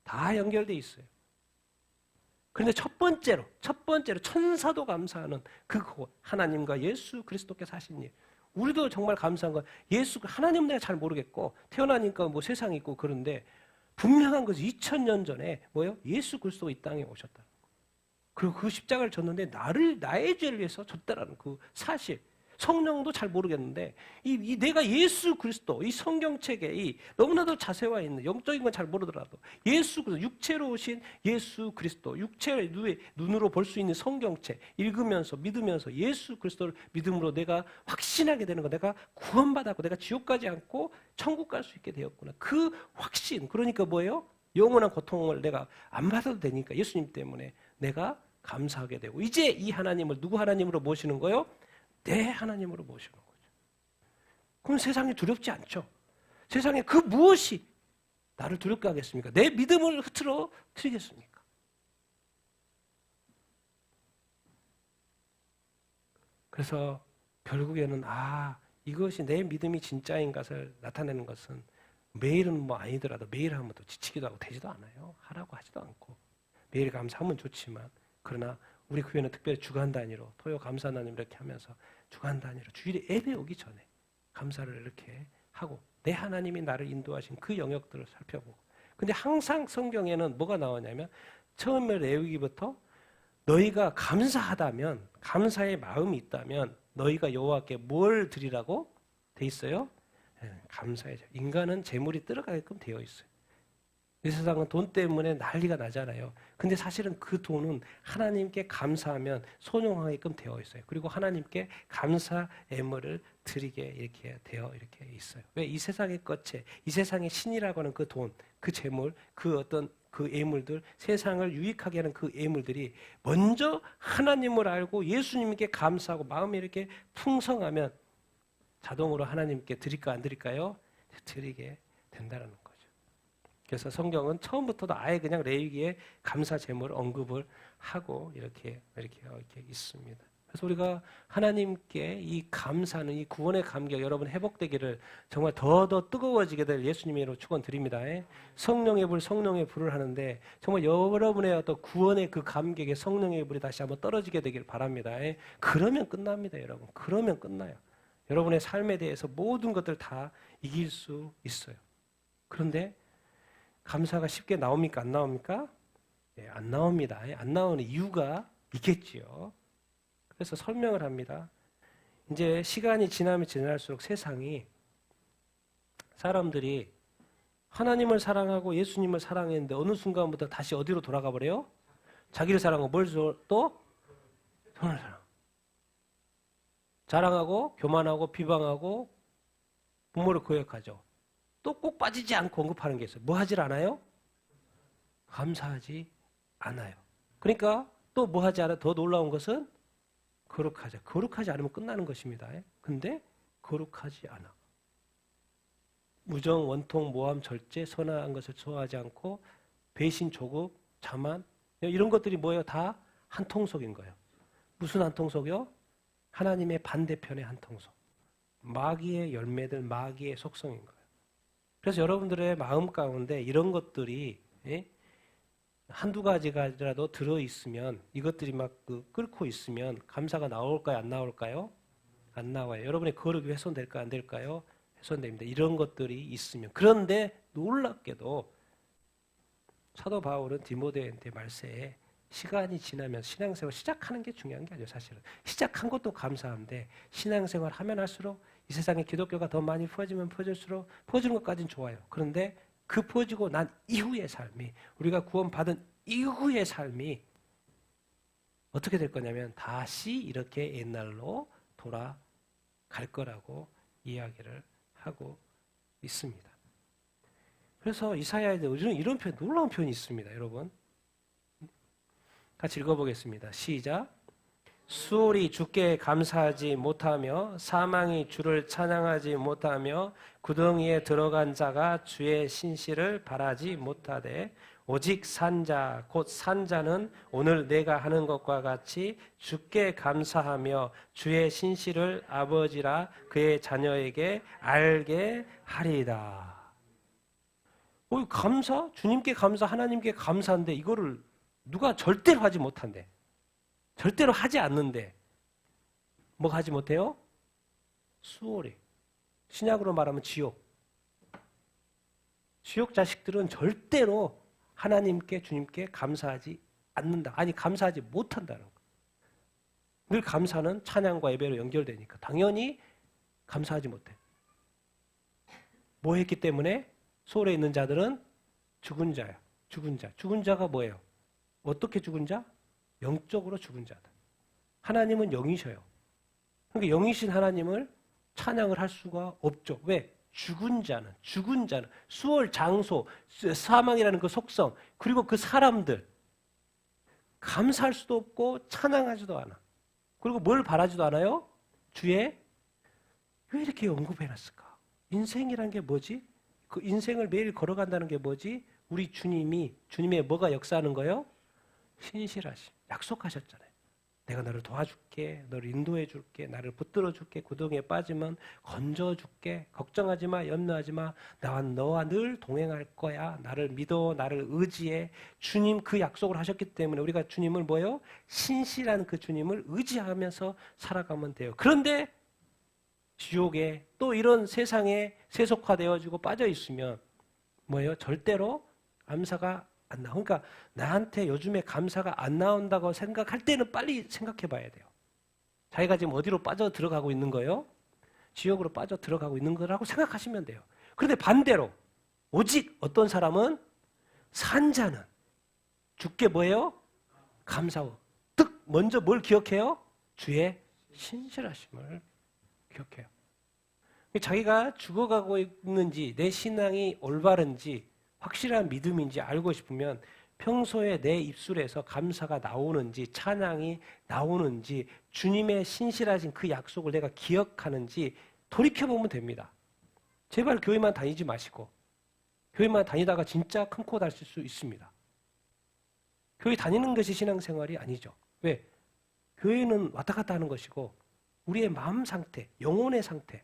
다 연결돼 있어요. 그런데 첫 번째로 천사도 감사하는 그거 하나님과 예수 그리스도께서 하신 일. 우리도 정말 감사한 건 하나님은 내가 잘 모르겠고 태어나니까 뭐 세상이 있고 그런데 분명한 것이 2000년 전에 뭐예요? 예수 그리스도가 이 땅에 오셨다. 그리고 그 십자가를 졌는데 나의 죄를 위해서 졌다라는 그 사실. 성령도 잘 모르겠는데 내가 예수 그리스도 이 성경책에 이 너무나도 자세와 있는 영적인 건 잘 모르더라도 예수 그리스도 육체로 오신 예수 그리스도 육체의 눈으로 볼 수 있는 성경책 읽으면서 믿으면서 예수 그리스도를 믿음으로 내가 확신하게 되는 거 내가 구원받았고 내가 지옥 가지 않고 천국 갈 수 있게 되었구나. 그 확신 그러니까 뭐예요? 영원한 고통을 내가 안 받아도 되니까 예수님 때문에 내가 감사하게 되고 이제 이 하나님을 누구 하나님으로 모시는 거예요? 내 하나님으로 모시는 거죠. 그럼 세상이 두렵지 않죠. 세상에 그 무엇이 나를 두렵게 하겠습니까? 내 믿음을 흐트러뜨리겠습니까? 그래서 결국에는 이것이 내 믿음이 진짜인 것을 나타내는 것은 매일은 뭐 아니더라도 매일 하면 또 지치기도 하고 되지도 않아요. 하라고 하지도 않고 매일 감사하면 좋지만 그러나 우리 교회는 특별히 주간 단위로 토요 감사 나눔 이렇게 하면서 주간 단위로 주일에 예배 오기 전에 감사를 이렇게 하고 내 하나님이 나를 인도하신 그 영역들을 살펴보고 근데 항상 성경에는 뭐가 나오냐면 처음에 레위기부터 너희가 감사하다면 감사의 마음이 있다면 너희가 여호와께 뭘 드리라고 돼 있어요? 감사해요. 인간은 재물이 들어가게끔 되어 있어요. 이 세상은 돈 때문에 난리가 나잖아요. 근데 사실은 그 돈은 하나님께 감사하면 손용하게끔 되어 있어요. 그리고 하나님께 감사 예물을 드리게 이렇게 되어 이렇게 있어요. 왜? 이 세상의 것체, 이 세상의 신이라고 하는 그 돈, 그 재물, 그 어떤 그 예물들, 세상을 유익하게 하는 그 예물들이 먼저 하나님을 알고 예수님께 감사하고 마음이 이렇게 풍성하면 자동으로 하나님께 드릴까 안 드릴까요? 드리게 된다는 거예요. 그래서 성경은 처음부터도 아예 그냥 레위기에 감사 제물을 언급을 하고 이렇게 있습니다. 그래서 우리가 하나님께 이 감사는 이 구원의 감격 여러분 회복되기를 정말 더 뜨거워지게 될 예수님의 이름으로 축원드립니다. 성령의 불을 하는데 정말 여러분의 어떤 구원의 그 감격에 성령의 불이 다시 한번 떨어지게 되길 바랍니다. 그러면 끝납니다, 여러분. 그러면 끝나요. 여러분의 삶에 대해서 모든 것들 다 이길 수 있어요. 그런데 감사가 쉽게 나옵니까? 안 나옵니까? 안 나옵니다. 안 나오는 이유가 있겠지요. 그래서 설명을 합니다. 이제 시간이 지나면 지날수록 세상이 사람들이 하나님을 사랑하고 예수님을 사랑했는데 어느 순간부터 다시 어디로 돌아가 버려요? 자기를 사랑하고 뭘 또? 돈을 사랑. 자랑하고 교만하고 비방하고 부모를 거역하죠. 또 꼭 빠지지 않고 언급하는 게 있어요. 뭐 하질 않아요? 감사하지 않아요. 그러니까 또 뭐 하지 않아요? 더 놀라운 것은 거룩하죠. 거룩하지 않으면 끝나는 것입니다. 근데 거룩하지 않아. 무정, 원통, 모함, 절제, 선한 것을 좋아하지 않고 배신, 조급, 자만 이런 것들이 뭐예요? 다 한 통속인 거예요. 무슨 한 통속이요? 하나님의 반대편의 한 통속. 마귀의 열매들, 마귀의 속성인 거예요. 그래서 여러분들의 마음 가운데 이런 것들이 한두 가지라도 들어있으면 이것들이 막 끓고 있으면 감사가 나올까요? 안 나올까요? 안 나와요. 여러분의 거룩이 훼손될까요? 안 될까요? 훼손됩니다. 이런 것들이 있으면. 그런데 놀랍게도 사도 바울은 디모데한테 말세에 시간이 지나면 신앙생활 시작하는 게 중요한 게 아니에요. 사실은. 시작한 것도 감사한데 신앙생활 하면 할수록 이 세상에 기독교가 더 많이 퍼지면 퍼질수록 퍼지는 것까지는 좋아요. 그런데 그 퍼지고 난 이후의 삶이 우리가 구원받은 이후의 삶이 어떻게 될 거냐면 다시 이렇게 옛날로 돌아갈 거라고 이야기를 하고 있습니다. 그래서 이사야에도 이런 표현, 놀라운 표현이 있습니다. 여러분 같이 읽어보겠습니다. 시작. 수월이 주께 감사하지 못하며 사망이 주를 찬양하지 못하며 구덩이에 들어간 자가 주의 신실을 바라지 못하되 오직 산자 곧 산자는 오늘 내가 하는 것과 같이 주께 감사하며 주의 신실을 아버지라 그의 자녀에게 알게 하리이다. 감사? 주님께 감사, 하나님께 감사인데 이거를 누가 절대로 하지 못한대. 절대로 하지 않는데 뭐 하지 못해요? 수월이. 신약으로 말하면 지옥. 지옥 자식들은 절대로 하나님께 주님께 감사하지 않는다. 아니 감사하지 못한다는 거. 늘 감사는 찬양과 예배로 연결되니까 당연히 감사하지 못해. 뭐 했기 때문에 소홀에 있는 자들은 죽은 자야. 죽은 자. 죽은 자가 뭐예요? 어떻게 죽은 자? 영적으로 죽은 자다. 하나님은 영이셔요. 그러니까 영이신 하나님을 찬양을 할 수가 없죠. 왜? 죽은 자는 수월 장소, 사망이라는 그 속성, 그리고 그 사람들 감사할 수도 없고 찬양하지도 않아. 그리고 뭘 바라지도 않아요? 주의 왜 이렇게 언급해놨을까? 인생이란 게 뭐지? 그 인생을 매일 걸어간다는 게 뭐지? 우리 주님의 뭐가 역사하는 거예요? 신실하심. 약속하셨잖아요. 내가 너를 도와줄게, 너를 인도해줄게, 나를 붙들어줄게, 구덩이에 빠지면 건져줄게, 걱정하지 마, 염려하지 마, 너와 늘 동행할 거야, 나를 믿어, 나를 의지해. 주님 그 약속을 하셨기 때문에 우리가 주님을 뭐예요? 신실한 그 주님을 의지하면서 살아가면 돼요. 그런데 지옥에 또 이런 세상에 세속화되어지고 빠져있으면 뭐예요? 절대로 감사가 안 나와. 그러니까 나한테 요즘에 감사가 안 나온다고 생각할 때는 빨리 생각해 봐야 돼요. 자기가 지금 어디로 빠져 들어가고 있는 거예요? 지옥으로 빠져 들어가고 있는 거라고 생각하시면 돼요. 그런데 반대로 오직 어떤 사람은 산자는 주께 뭐예요? 감사하고 먼저 뭘 기억해요? 주의 신실하심을 기억해요. 자기가 죽어가고 있는지 내 신앙이 올바른지 확실한 믿음인지 알고 싶으면 평소에 내 입술에서 감사가 나오는지 찬양이 나오는지 주님의 신실하신 그 약속을 내가 기억하는지 돌이켜보면 됩니다. 제발 교회만 다니지 마시고 교회만 다니다가 진짜 큰 코 다칠 수 있습니다. 교회 다니는 것이 신앙생활이 아니죠. 왜? 교회는 왔다 갔다 하는 것이고 우리의 마음 상태, 영혼의 상태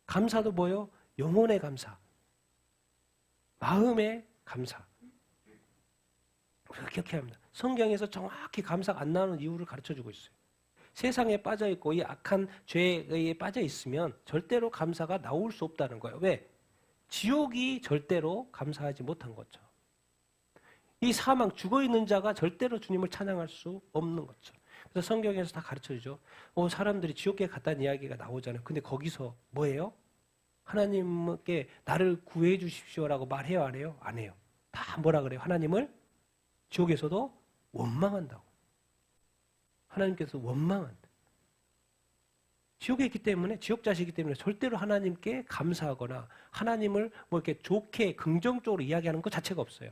감사도 뭐예요? 영혼의 감사 마음의 감사. 우리가 기억해야 합니다. 성경에서 정확히 감사가 안 나오는 이유를 가르쳐주고 있어요. 세상에 빠져있고 이 악한 죄에 빠져있으면 절대로 감사가 나올 수 없다는 거예요. 왜? 지옥이 절대로 감사하지 못한 거죠. 이 사망, 죽어있는 자가 절대로 주님을 찬양할 수 없는 거죠. 그래서 성경에서 다 가르쳐주죠. 사람들이 지옥에 갔다는 이야기가 나오잖아요. 근데 거기서 뭐예요? 하나님께 나를 구해 주십시오라고 말해요, 안 해요? 안 해요. 다 뭐라 그래요? 하나님을 지옥에서도 원망한다고. 하나님께서 원망한다. 지옥에 있기 때문에, 지옥 자식이기 때문에 절대로 하나님께 감사하거나 하나님을 뭐 이렇게 좋게 긍정적으로 이야기하는 것 자체가 없어요.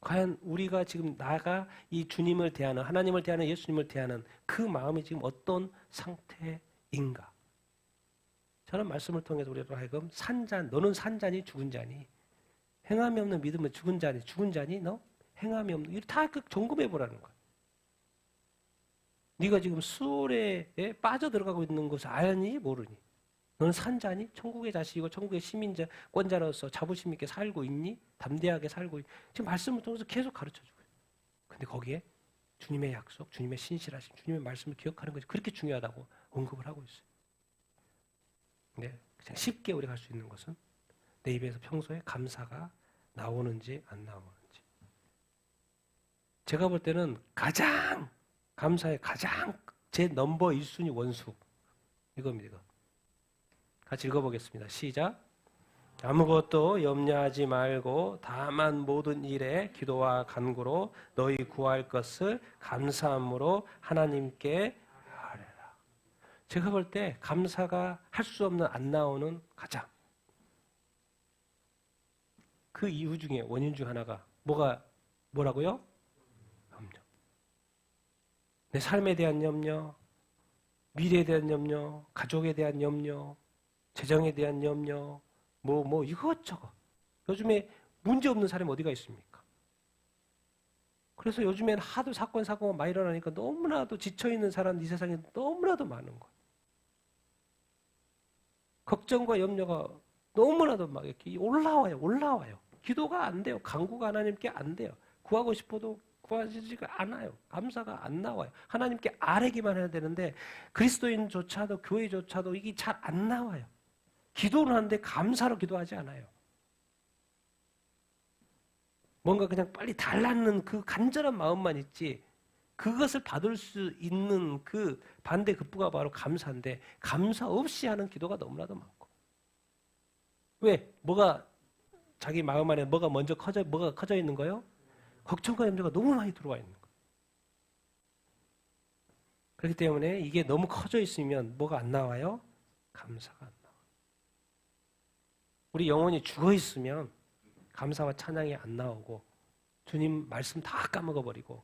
과연 우리가 지금 나가 이 주님을 대하는, 하나님을 대하는, 예수님을 대하는 그 마음이 지금 어떤 상태인가? 저는 말씀을 통해서 우리로 하여금 너는 산자니 죽은 자니 행함이 없는 믿음은 죽은 자니, 죽은 자니 너 행함이 없는, 이거 다 점검해 보라는 거야. 네가 지금 수월에 빠져들어가고 있는 것을 아니 모르니? 너는 산자니? 천국의 자식이고 천국의 시민권자로서 자부심 있게 살고 있니? 담대하게 살고 있니? 지금 말씀을 통해서 계속 가르쳐주고 있어요. 근데 거기에 주님의 약속, 주님의 신실하심, 주님의 말씀을 기억하는 것이 그렇게 중요하다고 언급을 하고 있어요. 근데 그냥 쉽게 우리가 할 수 있는 것은 내 입에서 평소에 감사가 나오는지 안 나오는지. 제가 볼 때는 가장 감사의 가장 제 넘버 1순위 원수 이겁니다. 이거. 같이 읽어보겠습니다. 시작. 아무것도 염려하지 말고 다만 모든 일에 기도와 간구로 너희 구할 것을 감사함으로 하나님께 아뢰라. 제가 볼 때 감사가 할 수 없는 안 나오는 가장 그 이유 중에 원인 중 하나가 뭐라고요? 염려. 내 삶에 대한 염려, 미래에 대한 염려, 가족에 대한 염려, 재정에 대한 염려, 이것저것. 요즘에 문제 없는 사람이 어디가 있습니까? 그래서 요즘에는 하도 사고가 많이 일어나니까 너무나도 지쳐있는 사람 이 세상에 너무나도 많은 거예요. 걱정과 염려가 너무나도 막 이렇게 올라와요. 기도가 안 돼요. 간구가 하나님께 안 돼요. 구하고 싶어도 구하지가 않아요. 감사가 안 나와요. 하나님께 아뢰기만 해야 되는데 그리스도인조차도 교회조차도 이게 잘 안 나와요. 기도는 하는데 감사로 기도하지 않아요. 뭔가 그냥 빨리 달라는 그 간절한 마음만 있지 그것을 받을 수 있는 그 반대 급부가 바로 감사인데 감사 없이 하는 기도가 너무나도 많고. 왜? 자기 마음 안에 뭐가 커져 있는 거예요? 걱정과 염려가 너무 많이 들어와 있는 거예요. 그렇기 때문에 이게 너무 커져 있으면 뭐가 안 나와요? 감사가 안 나와요. 우리 영혼이 죽어 있으면 감사와 찬양이 안 나오고 주님 말씀 다 까먹어버리고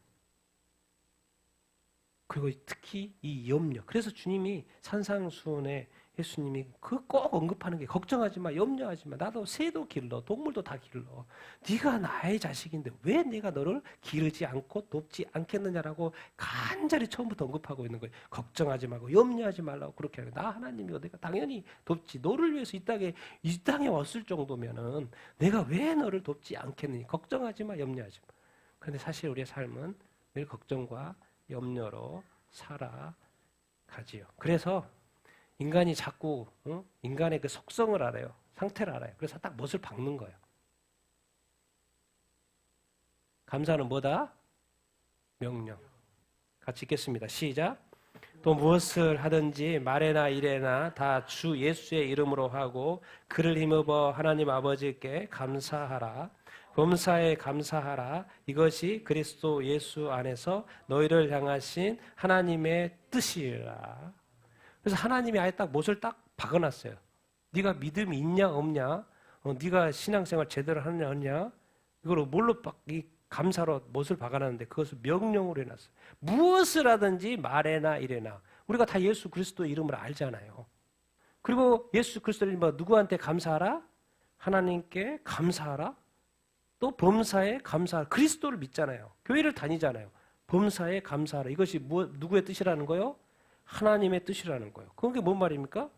그리고 특히 이 염려. 그래서 주님이 산상수훈에 예수님이 꼭 언급하는 게 걱정하지 마, 염려하지 마. 나도 새도 길러, 동물도 다 길러. 네가 나의 자식인데 왜 내가 너를 기르지 않고 돕지 않겠느냐라고 간절히 처음부터 언급하고 있는 거예요. 걱정하지 말고 염려하지 말라고 그렇게 하는 거예요. 나 하나님이고 내가 당연히 돕지. 너를 위해서 이 땅에 왔을 정도면은 내가 왜 너를 돕지 않겠느냐. 걱정하지 마, 염려하지 마. 그런데 사실 우리의 삶은 늘 걱정과 염려로 살아가지요. 그래서 인간이 자꾸 인간의 그 속성을 알아요. 상태를 알아요. 그래서 딱 못을 박는 거예요. 감사는 뭐다? 명령. 같이 읽겠습니다. 시작. 또 무엇을 하든지 말에나 일에나 다 주 예수의 이름으로 하고 그를 힘입어 하나님 아버지께 감사하라. 범사에 감사하라. 이것이 그리스도 예수 안에서 너희를 향하신 하나님의 뜻이라. 그래서 하나님이 아예 딱 못을 딱 박아놨어요. 네가 믿음이 있냐 없냐, 네가 신앙생활 제대로 하느냐 없냐, 이걸 뭘로 이 감사로 못을 박아놨는데 그것을 명령으로 해놨어요. 무엇을 하든지 말에나 이래나. 우리가 다 예수 그리스도 이름을 알잖아요. 그리고 예수 그리스도 이름 누구한테 감사하라? 하나님께 감사하라. 또 범사에 감사하라. 그리스도를 믿잖아요. 교회를 다니잖아요. 범사에 감사하라. 이것이 누구의 뜻이라는 거요? 하나님의 뜻이라는 거예요. 그게 뭔 말입니까?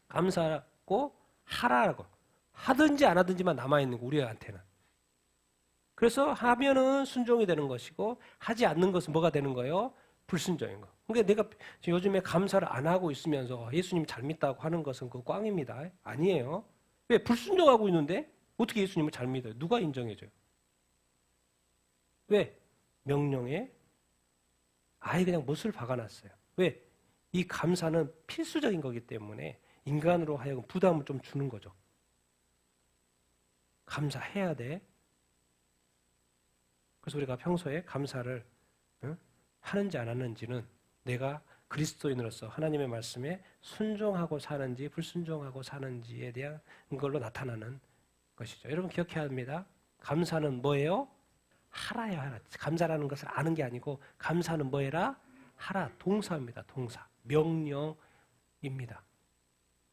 감사하고 하라고. 하든지 안 하든지만 남아있는 거, 우리한테는. 그래서 하면은 순종이 되는 것이고 하지 않는 것은 뭐가 되는 거예요? 불순종인 거. 그러니까 내가 요즘에 감사를 안 하고 있으면서 예수님 잘 믿다고 하는 것은 그거 꽝입니다. 아니에요. 왜? 불순종하고 있는데 어떻게 예수님을 잘 믿어요? 누가 인정해줘요? 왜? 명령에 아예 그냥 못을 박아놨어요. 왜? 이 감사는 필수적인 거기 때문에 인간으로 하여금 부담을 좀 주는 거죠. 감사해야 돼. 그래서 우리가 평소에 감사를 하는지 안 하는지는 내가 그리스도인으로서 하나님의 말씀에 순종하고 사는지 불순종하고 사는지에 대한 걸로 나타나는 것이죠. 여러분 기억해야 합니다. 감사는 뭐예요? 하라야 하라. 감사라는 것을 아는 게 아니고 감사는 뭐해라? 하라. 동사입니다. 동사. 명령입니다.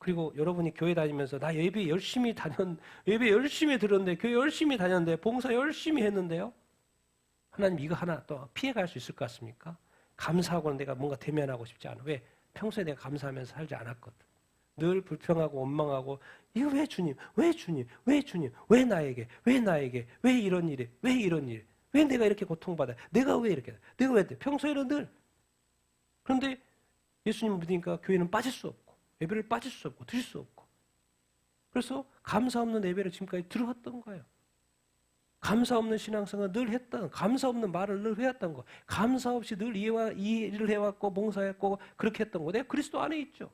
그리고 여러분이 교회 다니면서 나 예배 열심히 들었는데 교회 열심히 다녔는데 봉사 열심히 했는데요. 하나님 이거 하나 또 피해갈 수 있을 것 같습니까? 감사하고는 내가 뭔가 대면하고 싶지 않아. 왜? 평소에 내가 감사하면서 살지 않았거든. 늘 불평하고 원망하고 이거 왜 주님? 왜 주님? 왜 주님? 왜 나에게? 왜 나에게? 왜 이런 일이? 왜 이런 일? 왜 내가 이렇게 고통받아? 내가 왜 이렇게? 내가 왜? 평소에는 늘. 그런데 예수님 믿으니까 교회는 빠질 수 없고 예배를 빠질 수 없고 드릴 수 없고 그래서 감사 없는 예배를 지금까지 들어왔던 거예요. 감사 없는 신앙생활을 늘 했던, 감사 없는 말을 늘 해왔던 거, 감사 없이 늘 이 일을 해왔고 봉사했고 그렇게 했던 거. 내가 그리스도 안에 있죠.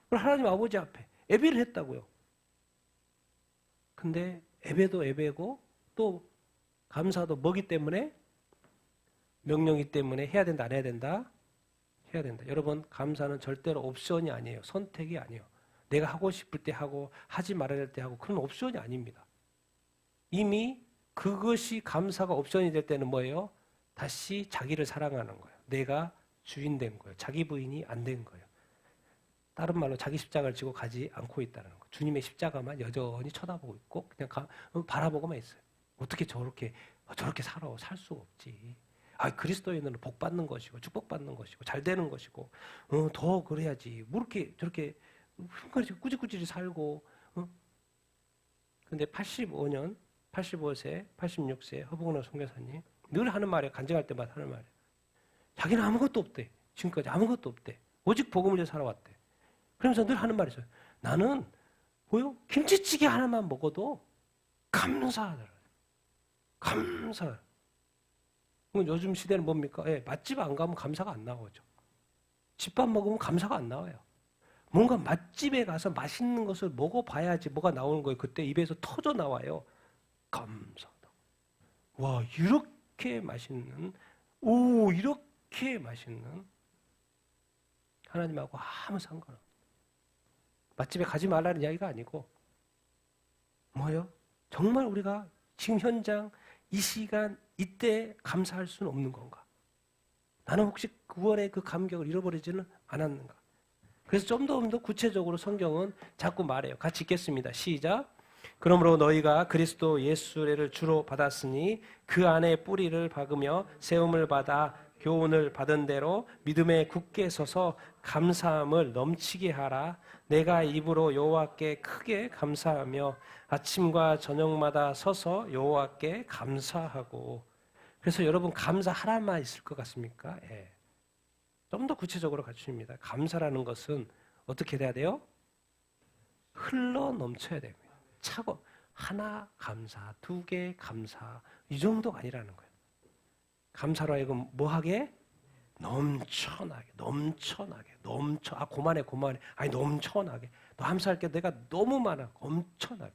그리고 하나님 아버지 앞에 예배를 했다고요. 근데 예배도 예배고 또 감사도 뭐기 때문에 명령이기 때문에 해야 된다 안 해야 된다? 해야 된다. 여러분 감사는 절대로 옵션이 아니에요. 선택이 아니에요. 내가 하고 싶을 때 하고 하지 말아야 될 때 하고 그런 옵션이 아닙니다. 이미 그것이 감사가 옵션이 될 때는 뭐예요? 다시 자기를 사랑하는 거예요. 내가 주인 된 거예요. 자기 부인이 안 된 거예요. 다른 말로 자기 십자가를 지고 가지 않고 있다는 거. 주님의 십자가만 여전히 쳐다보고 있고 그냥 바라보고만 있어요. 어떻게 저렇게 살 수가 없지. 그리스도인은 복 받는 것이고 축복 받는 것이고 잘 되는 것이고 더 그래야지. 뭐 이렇게 저렇게 꾸지꾸지 살고. 근데 85세, 86세 허봉원 선교사님 늘 하는 말이에요. 간증할 때마다 하는 말이에요. 자기는 아무것도 없대. 지금까지 아무것도 없대. 오직 복음을 위해 살아왔대. 그러면서 늘 하는 말이 있어요. 나는 김치찌개 하나만 먹어도 감사하더라. 감사. 요즘 시대는 뭡니까? 맛집 안 가면 감사가 안 나오죠. 집밥 먹으면 감사가 안 나와요. 뭔가 맛집에 가서 맛있는 것을 먹어봐야지 뭐가 나오는 거예요. 그때 입에서 터져 나와요. 감사하다. 와, 이렇게 맛있는, 이렇게 맛있는 하나님하고 아무 상관없어요. 맛집에 가지 말라는 이야기가 아니고 뭐예요? 정말 우리가 지금 현장 이 시간 이때 감사할 수는 없는 건가? 나는 혹시 9월의 그 감격을 잃어버리지는 않았는가? 그래서 좀 더 구체적으로 성경은 자꾸 말해요. 같이 읽겠습니다. 시작. 그러므로 너희가 그리스도 예수를 주로 받았으니 그 안에 뿌리를 박으며 세움을 받아 교훈을 받은 대로 믿음에 굳게 서서 감사함을 넘치게 하라. 내가 입으로 여호와께 크게 감사하며 아침과 저녁마다 서서 여호와께 감사하고. 그래서 여러분 감사하라만 있을 것 같습니까? 좀 더 구체적으로 갖춥니다. 감사라는 것은 어떻게 돼야 돼요? 흘러 넘쳐야 됩니다. 차고 하나 감사, 2개 감사 이 정도가 아니라는 거예요. 감사로 하여금 뭐하게? 넘쳐나게 고만해 넘쳐나게 너 감사할 게 내가 너무 많아 엄청나게.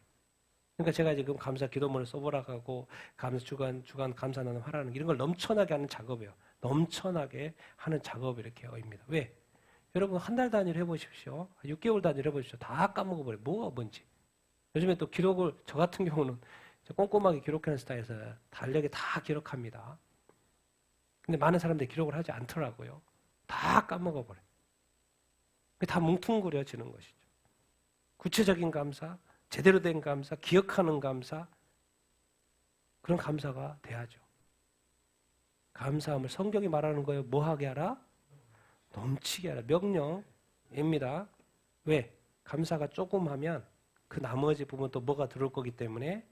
그러니까 제가 지금 감사 기도문을 써보라고 하고 감사 주간 감사 나눔 하라는 이런 걸 넘쳐나게 하는 작업이에요. 넘쳐나게 하는 작업이 이렇게 어입니다. 왜? 여러분 한 달 단위로 해보십시오. 6개월 단위로 해보십시오. 다 까먹어버려요. 뭐가 뭔지. 요즘에 또 기록을 저 같은 경우는 꼼꼼하게 기록하는 스타일에서 달력에 다 기록합니다. 근데 많은 사람들이 기록을 하지 않더라고요. 다 까먹어버려요. 다 뭉퉁그려지는 것이죠. 구체적인 감사, 제대로 된 감사, 기억하는 감사, 그런 감사가 돼야죠. 감사함을 성경이 말하는 거예요. 뭐하게 하라? 넘치게 하라. 명령입니다. 왜? 감사가 조금 하면 그 나머지 부분 또 뭐가 들어올 거기 때문에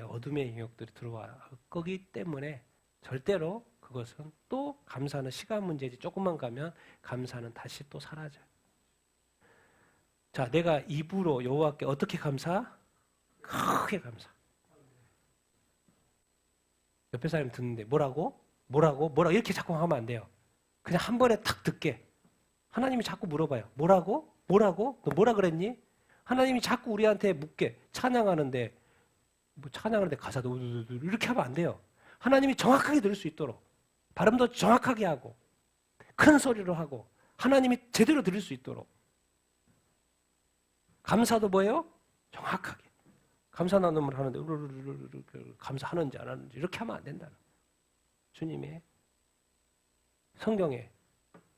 어둠의 영역들이 들어올 거기 때문에 절대로 그것은 또 감사는 시간 문제지 조금만 가면 감사는 다시 또 사라져요. 자, 내가 입으로 여호와께 어떻게 감사? 크게 감사. 옆에 사람이 듣는데 뭐라고 이렇게 자꾸 하면 안 돼요. 그냥 한 번에 탁 듣게. 하나님이 자꾸 물어봐요. 뭐라고? 너 뭐라 그랬니? 하나님이 자꾸 우리한테 묻게. 찬양하는데 가사도 이렇게 하면 안 돼요. 하나님이 정확하게 들을 수 있도록 발음도 정확하게 하고 큰 소리로 하고 하나님이 제대로 들을 수 있도록. 감사도 뭐예요? 정확하게. 감사 나눔을 하는데 감사하는지 안 하는지 이렇게 하면 안 된다는 거예요. 주님의 성경에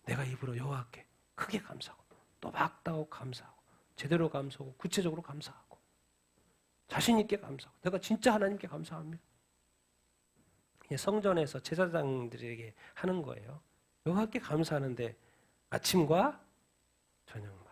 내가 입으로 여호와께 크게 감사하고 또박다고 감사하고 제대로 감사하고 구체적으로 감사하고 자신 있게 감사하고 내가 진짜 하나님께 감사합니다. 성전에서 제사장들에게 하는 거예요. 여호와께 감사하는데 아침과 저녁마다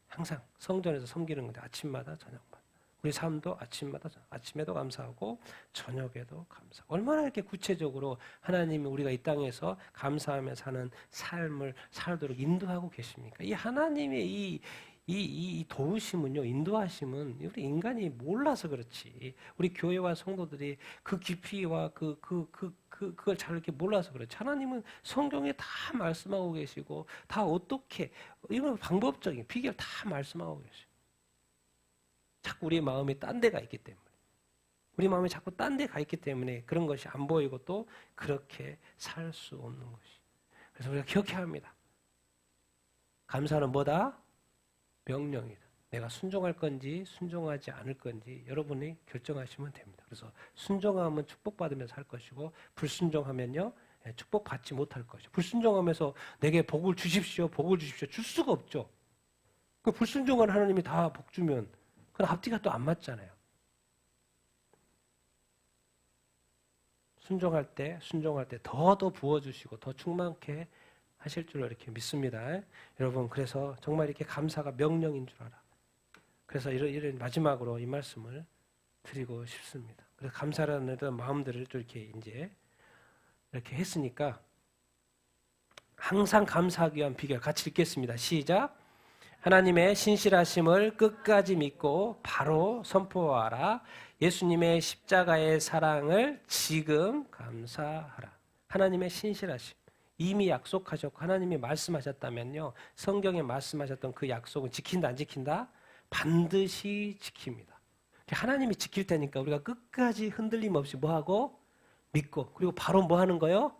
항상 성전에서 섬기는 건데 아침마다 저녁마다 우리 삶도 아침마다 아침에도 감사하고 저녁에도 감사하고 얼마나 이렇게 구체적으로 하나님이 우리가 이 땅에서 감사하며 사는 삶을 살도록 인도하고 계십니까? 이 하나님의 이 도우심은요, 인도하심은 우리 인간이 몰라서 그렇지. 우리 교회와 성도들이 그 깊이와 그걸 잘 이렇게 몰라서 그렇지. 하나님은 성경에 다 말씀하고 계시고, 다 어떻게, 이런 방법적인 비결 다 말씀하고 계시고. 자꾸 우리 마음이 딴 데가 있기 때문에. 우리 마음이 자꾸 딴 데 가 있기 때문에 그런 것이 안 보이고 또 그렇게 살 수 없는 것이. 그래서 우리가 기억해야 합니다. 감사는 뭐다? 명령이다. 내가 순종할 건지 순종하지 않을 건지 여러분이 결정하시면 됩니다. 그래서 순종하면 축복받으면서 할 것이고 불순종하면요 축복받지 못할 것이고 불순종하면서 내게 복을 주십시오. 복을 주십시오. 줄 수가 없죠. 그 불순종한 하나님이 다 복 주면 그건 앞뒤가 또 안 맞잖아요. 순종할 때 더 부어주시고 더 충만케 하실 줄로 이렇게 믿습니다. 여러분 그래서 정말 이렇게 감사가 명령인 줄 알아. 그래서 이런 마지막으로 이 말씀을 드리고 싶습니다. 그래서 감사라는 마음들을 좀 이렇게 했으니까 항상 감사하기 위한 비결 같이 읽겠습니다. 시작. 하나님의 신실하심을 끝까지 믿고 바로 선포하라. 예수님의 십자가의 사랑을 지금 감사하라. 하나님의 신실하심. 이미 약속하셨고 하나님이 말씀하셨다면요. 성경에 말씀하셨던 그 약속은 지킨다 안 지킨다? 반드시 지킵니다. 하나님이 지킬 테니까 우리가 끝까지 흔들림 없이 뭐하고? 믿고 그리고 바로 뭐 하는 거요?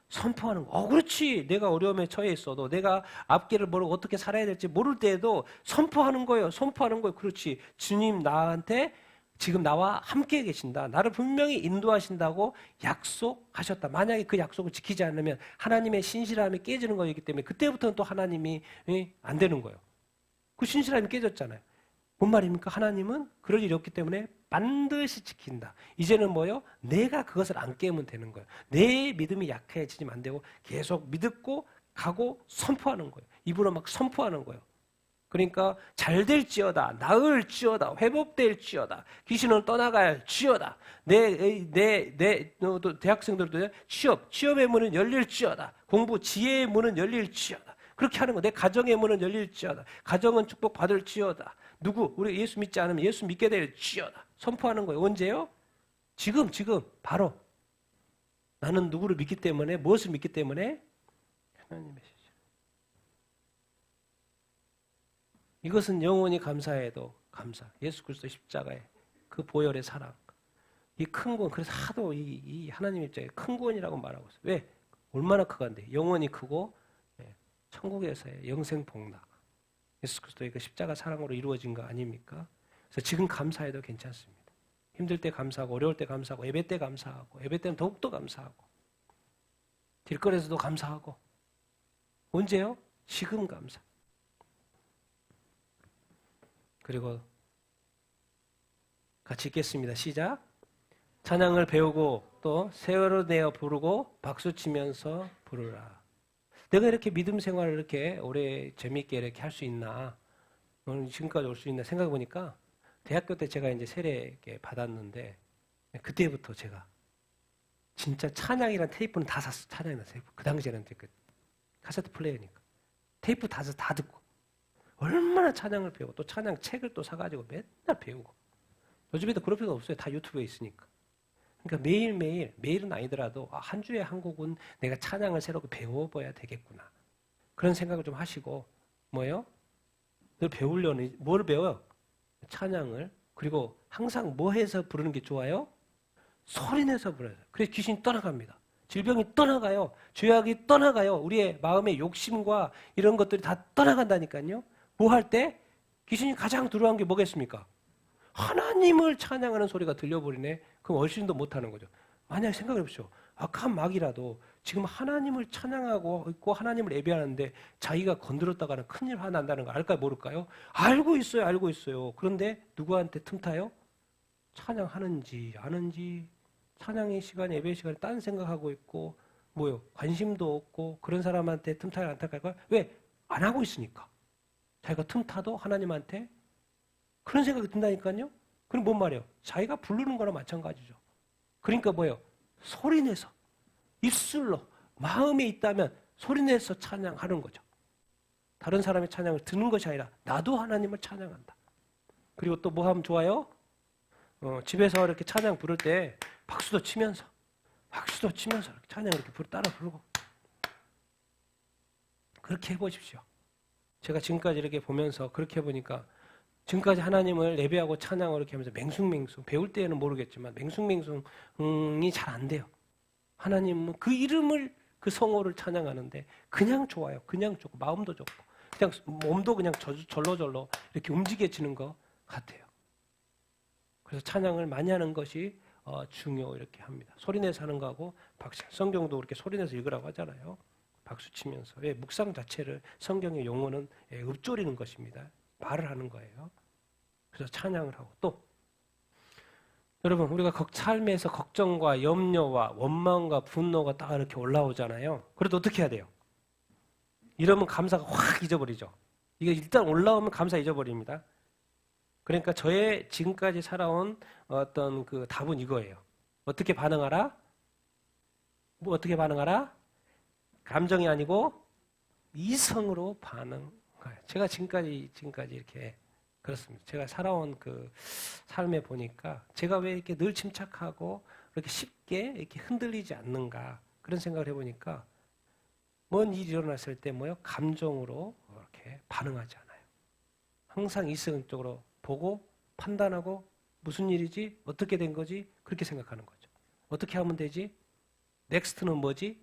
선포하는 거. 그렇지. 내가 어려움에 처해 있어도 내가 앞길을 모르고 어떻게 살아야 될지 모를 때에도 선포하는 거예요. 선포하는 거예요. 그렇지. 주님 나한테 지금 나와 함께 계신다. 나를 분명히 인도하신다고 약속하셨다. 만약에 그 약속을 지키지 않으면 하나님의 신실함이 깨지는 거이기 때문에 그때부터는 또 하나님이 안 되는 거예요. 그 신실함이 깨졌잖아요. 뭔 말입니까? 하나님은 그럴 일이 없기 때문에 반드시 지킨다. 이제는 뭐요? 내가 그것을 안 깨면 되는 거예요. 내 믿음이 약해지면 안 되고 계속 믿고 가고 선포하는 거예요. 입으로 막 선포하는 거예요. 그러니까 잘 될지어다, 나을지어다, 회복될지어다, 귀신은 떠나갈지어다, 대학생들도 취업의 문은 열릴지어다, 공부 지혜의 문은 열릴지어다. 그렇게 하는 거. 내 가정의 문은 열릴지어다. 가정은 축복받을지어다. 누구? 우리 예수 믿지 않으면 예수 믿게 될지어다. 선포하는 거예요. 언제요? 지금, 바로. 나는 누구를 믿기 때문에, 무엇을 믿기 때문에? 하나님의 신실. 이것은 영원히 감사해도 감사. 예수 그리스도 십자가의 그 보혈의 사랑. 이 큰 구원, 그래서 하도 이 하나님 입장에 큰 구원이라고 말하고 있어요. 왜? 얼마나 크간데? 영원히 크고, 천국에서의 영생 복락. 예수 그리스도의 그 십자가 사랑으로 이루어진 거 아닙니까? 그래서 지금 감사해도 괜찮습니다. 힘들 때 감사하고 어려울 때 감사하고 예배 때 감사하고 예배 때는 더욱더 감사하고 길거리에서도 감사하고 언제요? 지금 감사. 그리고 같이 읽겠습니다. 시작. 찬양을 배우고 또 세월을 내어 부르고 박수치면서 부르라. 내가 이렇게 믿음 생활을 이렇게 오래 재미있게 이렇게 할 수 있나? 지금까지 올 수 있나 생각해 보니까 대학교 때 제가 이제 세례 받았는데 그때부터 제가 진짜 찬양이란 테이프는 다 샀어. 찬양이란 테이프. 그 당시에는 그 카세트 플레이어니까 테이프 다 사서 다 듣고 얼마나 찬양을 배우고 또 찬양 책을 또 사가지고 맨날 배우고 요즘에도 그럴 필요 없어요. 다 유튜브에 있으니까. 그러니까 매일은 아니더라도 한 주에 한 곡은 내가 찬양을 새롭게 배워봐야 되겠구나. 그런 생각을 좀 하시고 뭐예요? 늘 배우려는 뭘 배워요? 찬양을. 그리고 항상 뭐 해서 부르는 게 좋아요? 소리내서 불러요. 그래서 귀신이 떠나갑니다. 질병이 떠나가요. 죄악이 떠나가요. 우리의 마음의 욕심과 이런 것들이 다 떠나간다니까요. 뭐 할 때? 귀신이 가장 두려워한 게 뭐겠습니까? 하나님을 찬양하는 소리가 들려버리네. 그럼 얼씬도 못하는 거죠. 만약에 생각해 보십시오. 악한 마귀라도 지금 하나님을 찬양하고 있고 하나님을 예배하는데 자기가 건드렸다가는 큰일 난다는 걸 알까요? 모를까요? 알고 있어요. 알고 있어요. 그런데 누구한테 틈타요? 찬양하는지 아는지 찬양의 시간, 예배 시간에 딴 생각하고 있고 뭐요? 관심도 없고 그런 사람한테 틈타요? 안 탈까요? 왜? 안 하고 있으니까. 자기가 틈타도 하나님한테 그런 생각이 든다니까요. 그럼 뭔 말이에요? 자기가 부르는 거랑 마찬가지죠. 그러니까 뭐예요? 소리내서 입술로 마음에 있다면 소리내서 찬양하는 거죠. 다른 사람의 찬양을 듣는 것이 아니라 나도 하나님을 찬양한다. 그리고 또 뭐 하면 좋아요? 집에서 이렇게 찬양 부를 때 박수도 치면서 이렇게 찬양 이렇게 따라 부르고 그렇게 해보십시오. 제가 지금까지 이렇게 보면서 그렇게 해보니까 지금까지 하나님을 예배하고 찬양을 이렇게 하면서 맹숭맹숭 배울 때에는 모르겠지만 맹숭맹숭이 잘 안 돼요. 하나님은 그 이름을 그 성호를 찬양하는데 그냥 좋아요. 그냥 좋고 마음도 좋고 그냥 몸도 그냥 절로절로 이렇게 움직여지는 것 같아요. 그래서 찬양을 많이 하는 것이 중요 이렇게 합니다. 소리내서 하는 거하고 성경도 그렇게 소리내서 읽으라고 하잖아요. 박수 치면서. 왜? 묵상 자체를 성경의 용어는 읊조리는 것입니다. 말을 하는 거예요. 그래서 찬양을 하고 또 여러분 우리가 삶에서 걱정과 염려와 원망과 분노가 딱 이렇게 올라오잖아요. 그래도 어떻게 해야 돼요? 이러면 감사가 확 잊어버리죠. 이게 일단 올라오면 감사 잊어버립니다. 그러니까 저의 지금까지 살아온 어떤 그 답은 이거예요. 어떻게 반응하라? 뭐 어떻게 반응하라? 감정이 아니고 이성으로 반응해요. 제가 지금까지 이렇게 그렇습니다. 제가 살아온 그 삶에 보니까 제가 왜 이렇게 늘 침착하고 이렇게 쉽게 이렇게 흔들리지 않는가 그런 생각을 해보니까 뭔 일이 일어났을 때 뭐요? 감정으로 이렇게 반응하지 않아요. 항상 이성적으로 보고 판단하고 무슨 일이지? 어떻게 된 거지? 그렇게 생각하는 거죠. 어떻게 하면 되지? 넥스트는 뭐지?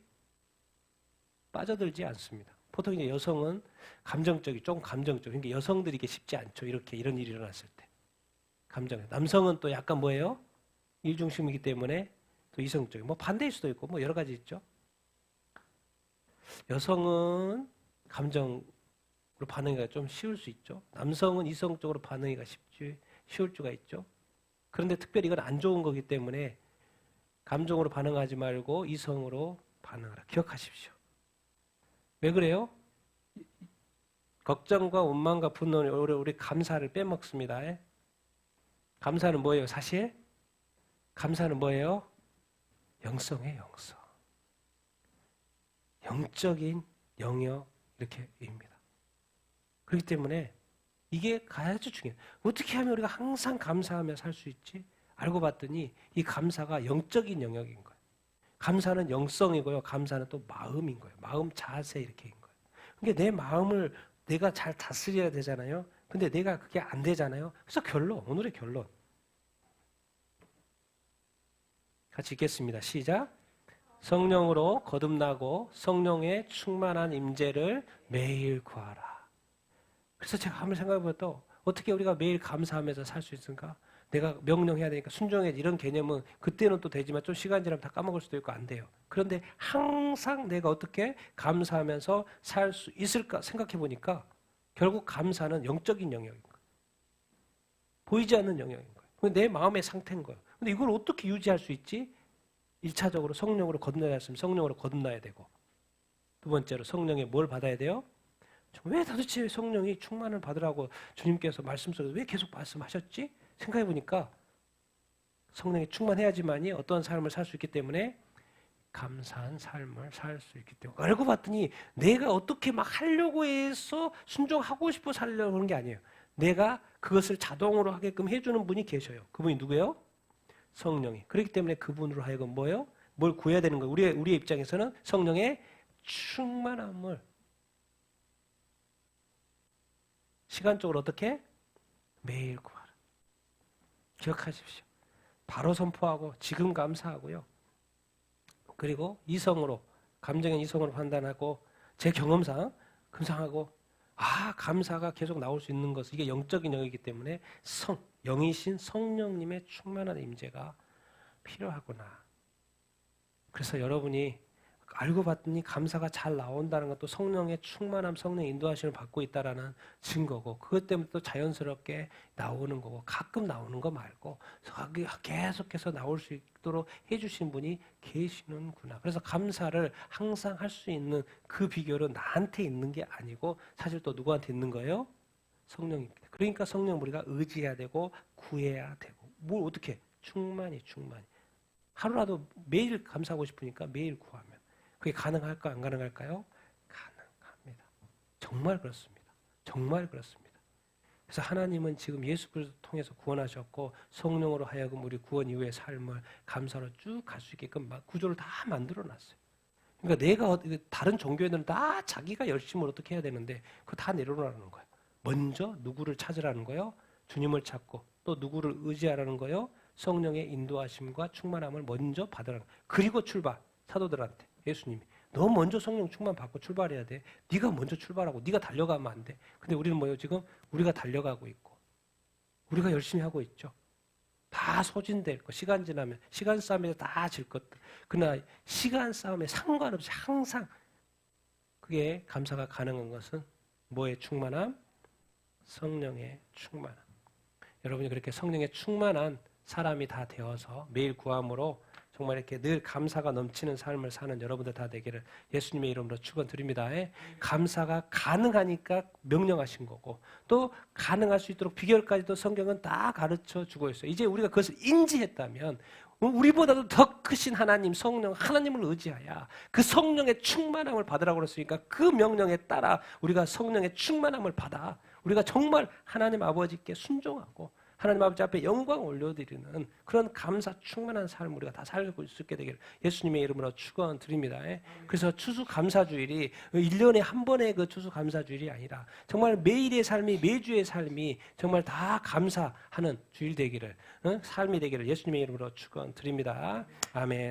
빠져들지 않습니다. 보통 이제 여성은 조금 감정적. 그러니까 여성들이 이게 쉽지 않죠. 이런 일이 일어났을 때. 남성은 또 약간 뭐예요? 일중심이기 때문에 또 이성적. 뭐 반대일 수도 있고 뭐 여러 가지 있죠. 여성은 감정으로 반응하기가 좀 쉬울 수 있죠. 남성은 이성적으로 반응하기가 쉬울 수가 있죠. 그런데 특별히 이건 안 좋은 거기 때문에 감정으로 반응하지 말고 이성으로 반응하라. 기억하십시오. 왜 그래요? 걱정과 원망과 분노는 우리 감사를 빼먹습니다. 감사는 뭐예요? 사실 감사는 뭐예요? 영성이에요. 영성. 영적인 영역 이렇게입니다. 그렇기 때문에 이게 아주 중요해요. 어떻게 하면 우리가 항상 감사하며 살 수 있지? 알고 봤더니 이 감사가 영적인 영역인 거예요. 감사는 영성이고요. 감사는 또 마음인 거예요. 마음 자세 이렇게인 거예요. 그러니까 내 마음을 내가 잘 다스려야 되잖아요. 근데 내가 그게 안 되잖아요. 그래서 오늘의 결론. 같이 읽겠습니다. 시작. 성령으로 거듭나고 성령의 충만한 임재를 매일 구하라. 그래서 제가 한번 생각해보면 어떻게 우리가 매일 감사하면서 살 수 있을까? 내가 명령해야 되니까 순종해 이런 개념은 그때는 또 되지만 좀 시간 지나면 다 까먹을 수도 있고 안 돼요. 그런데 항상 내가 어떻게 감사하면서 살 수 있을까 생각해 보니까 결국 감사는 영적인 영역인 거예요. 보이지 않는 영역인 거예요. 내 마음의 상태인 거예요. 근데 이걸 어떻게 유지할 수 있지? 1차적으로 성령으로 거듭나야 했으면 성령으로 거듭나야 되고 두 번째로 성령에 뭘 받아야 돼요? 왜 도대체 성령이 충만을 받으라고 주님께서 말씀 속에서 왜 계속 말씀하셨지? 생각해 보니까 성령이 충만해야지만이 어떠한 삶을 살 수 있기 때문에 감사한 삶을 살 수 있기 때문에 알고 봤더니 내가 어떻게 막 하려고 해서 순종하고 싶어 살려고 하는 게 아니에요. 내가 그것을 자동으로 하게끔 해주는 분이 계셔요. 그분이 누구예요? 성령이. 그렇기 때문에 그분으로 하여금 뭐예요? 뭘 구해야 되는 거예요? 우리의 입장에서는 성령의 충만함을 시간적으로 어떻게? 매일 구하라. 기억하십시오. 바로 선포하고 지금 감사하고요. 그리고 이성으로 감정의 이성으로 판단하고 제 경험상 감사하고 감사가 계속 나올 수 있는 것은 이게 영적인 영이기 때문에 영이신 성령님의 충만한 임재가 필요하구나. 그래서 여러분이 알고 봤더니 감사가 잘 나온다는 것도 성령의 충만함, 성령의 인도하심을 받고 있다라는 증거고, 그것 때문에 또 자연스럽게 나오는 거고, 가끔 나오는 거 말고 계속해서 나올 수 있도록 해주신 분이 계시는구나. 그래서 감사를 항상 할 수 있는 그 비결은 나한테 있는 게 아니고 사실 또 누구한테 있는 거예요? 성령입니다. 그러니까 성령 우리가 의지해야 되고 구해야 되고, 뭘 어떻게? 충만히. 하루라도 매일 감사하고 싶으니까 매일 구하면 그게 가능할까 안 가능할까요? 가능합니다. 정말 그렇습니다. 정말 그렇습니다. 그래서 하나님은 지금 예수 그리스도 통해서 구원하셨고 성령으로 하여금 우리 구원 이후의 삶을 감사로 쭉 갈 수 있게끔 구조를 다 만들어놨어요. 그러니까 내가 다른 종교에는 다 자기가 열심을 어떻게 해야 되는데 그거 다 내려놓으라는 거예요. 먼저 누구를 찾으라는 거예요? 주님을 찾고 또 누구를 의지하라는 거예요? 성령의 인도하심과 충만함을 먼저 받으라는 거예요. 그리고 출발. 사도들한테 예수님이 너 먼저 성령 충만 받고 출발해야 돼. 네가 먼저 출발하고 네가 달려가면 안 돼. 근데 우리는 뭐예요? 지금 우리가 달려가고 있고 우리가 열심히 하고 있죠. 다 소진될 거. 시간 지나면 시간 싸움에서 다 질 것들. 그러나 시간 싸움에 상관없이 항상 그게 감사가 가능한 것은 뭐의 충만함? 성령의 충만함. 여러분이 그렇게 성령의 충만한 사람이 다 되어서 매일 구함으로 정말 이렇게 늘 감사가 넘치는 삶을 사는 여러분들 다 되기를 예수님의 이름으로 축원드립니다. 감사가 가능하니까 명령하신 거고 또 가능할 수 있도록 비결까지도 성경은 다 가르쳐 주고 있어요. 이제 우리가 그것을 인지했다면 우리보다도 더 크신 하나님, 성령, 하나님을 의지하여 그 성령의 충만함을 받으라고 그랬으니까 그 명령에 따라 우리가 성령의 충만함을 받아 우리가 정말 하나님 아버지께 순종하고 하나님 아버지 앞에 영광 올려드리는 그런 감사 충만한 삶을 우리가 다 살고 수 있게 되기를 예수님의 이름으로 축원드립니다. 그래서 추수감사주일이 1년에 한 번의 그 추수감사주일이 아니라 정말 매일의 삶이 매주의 삶이 정말 다 감사하는 주일 되기를 삶이 되기를 예수님의 이름으로 축원드립니다. 아멘.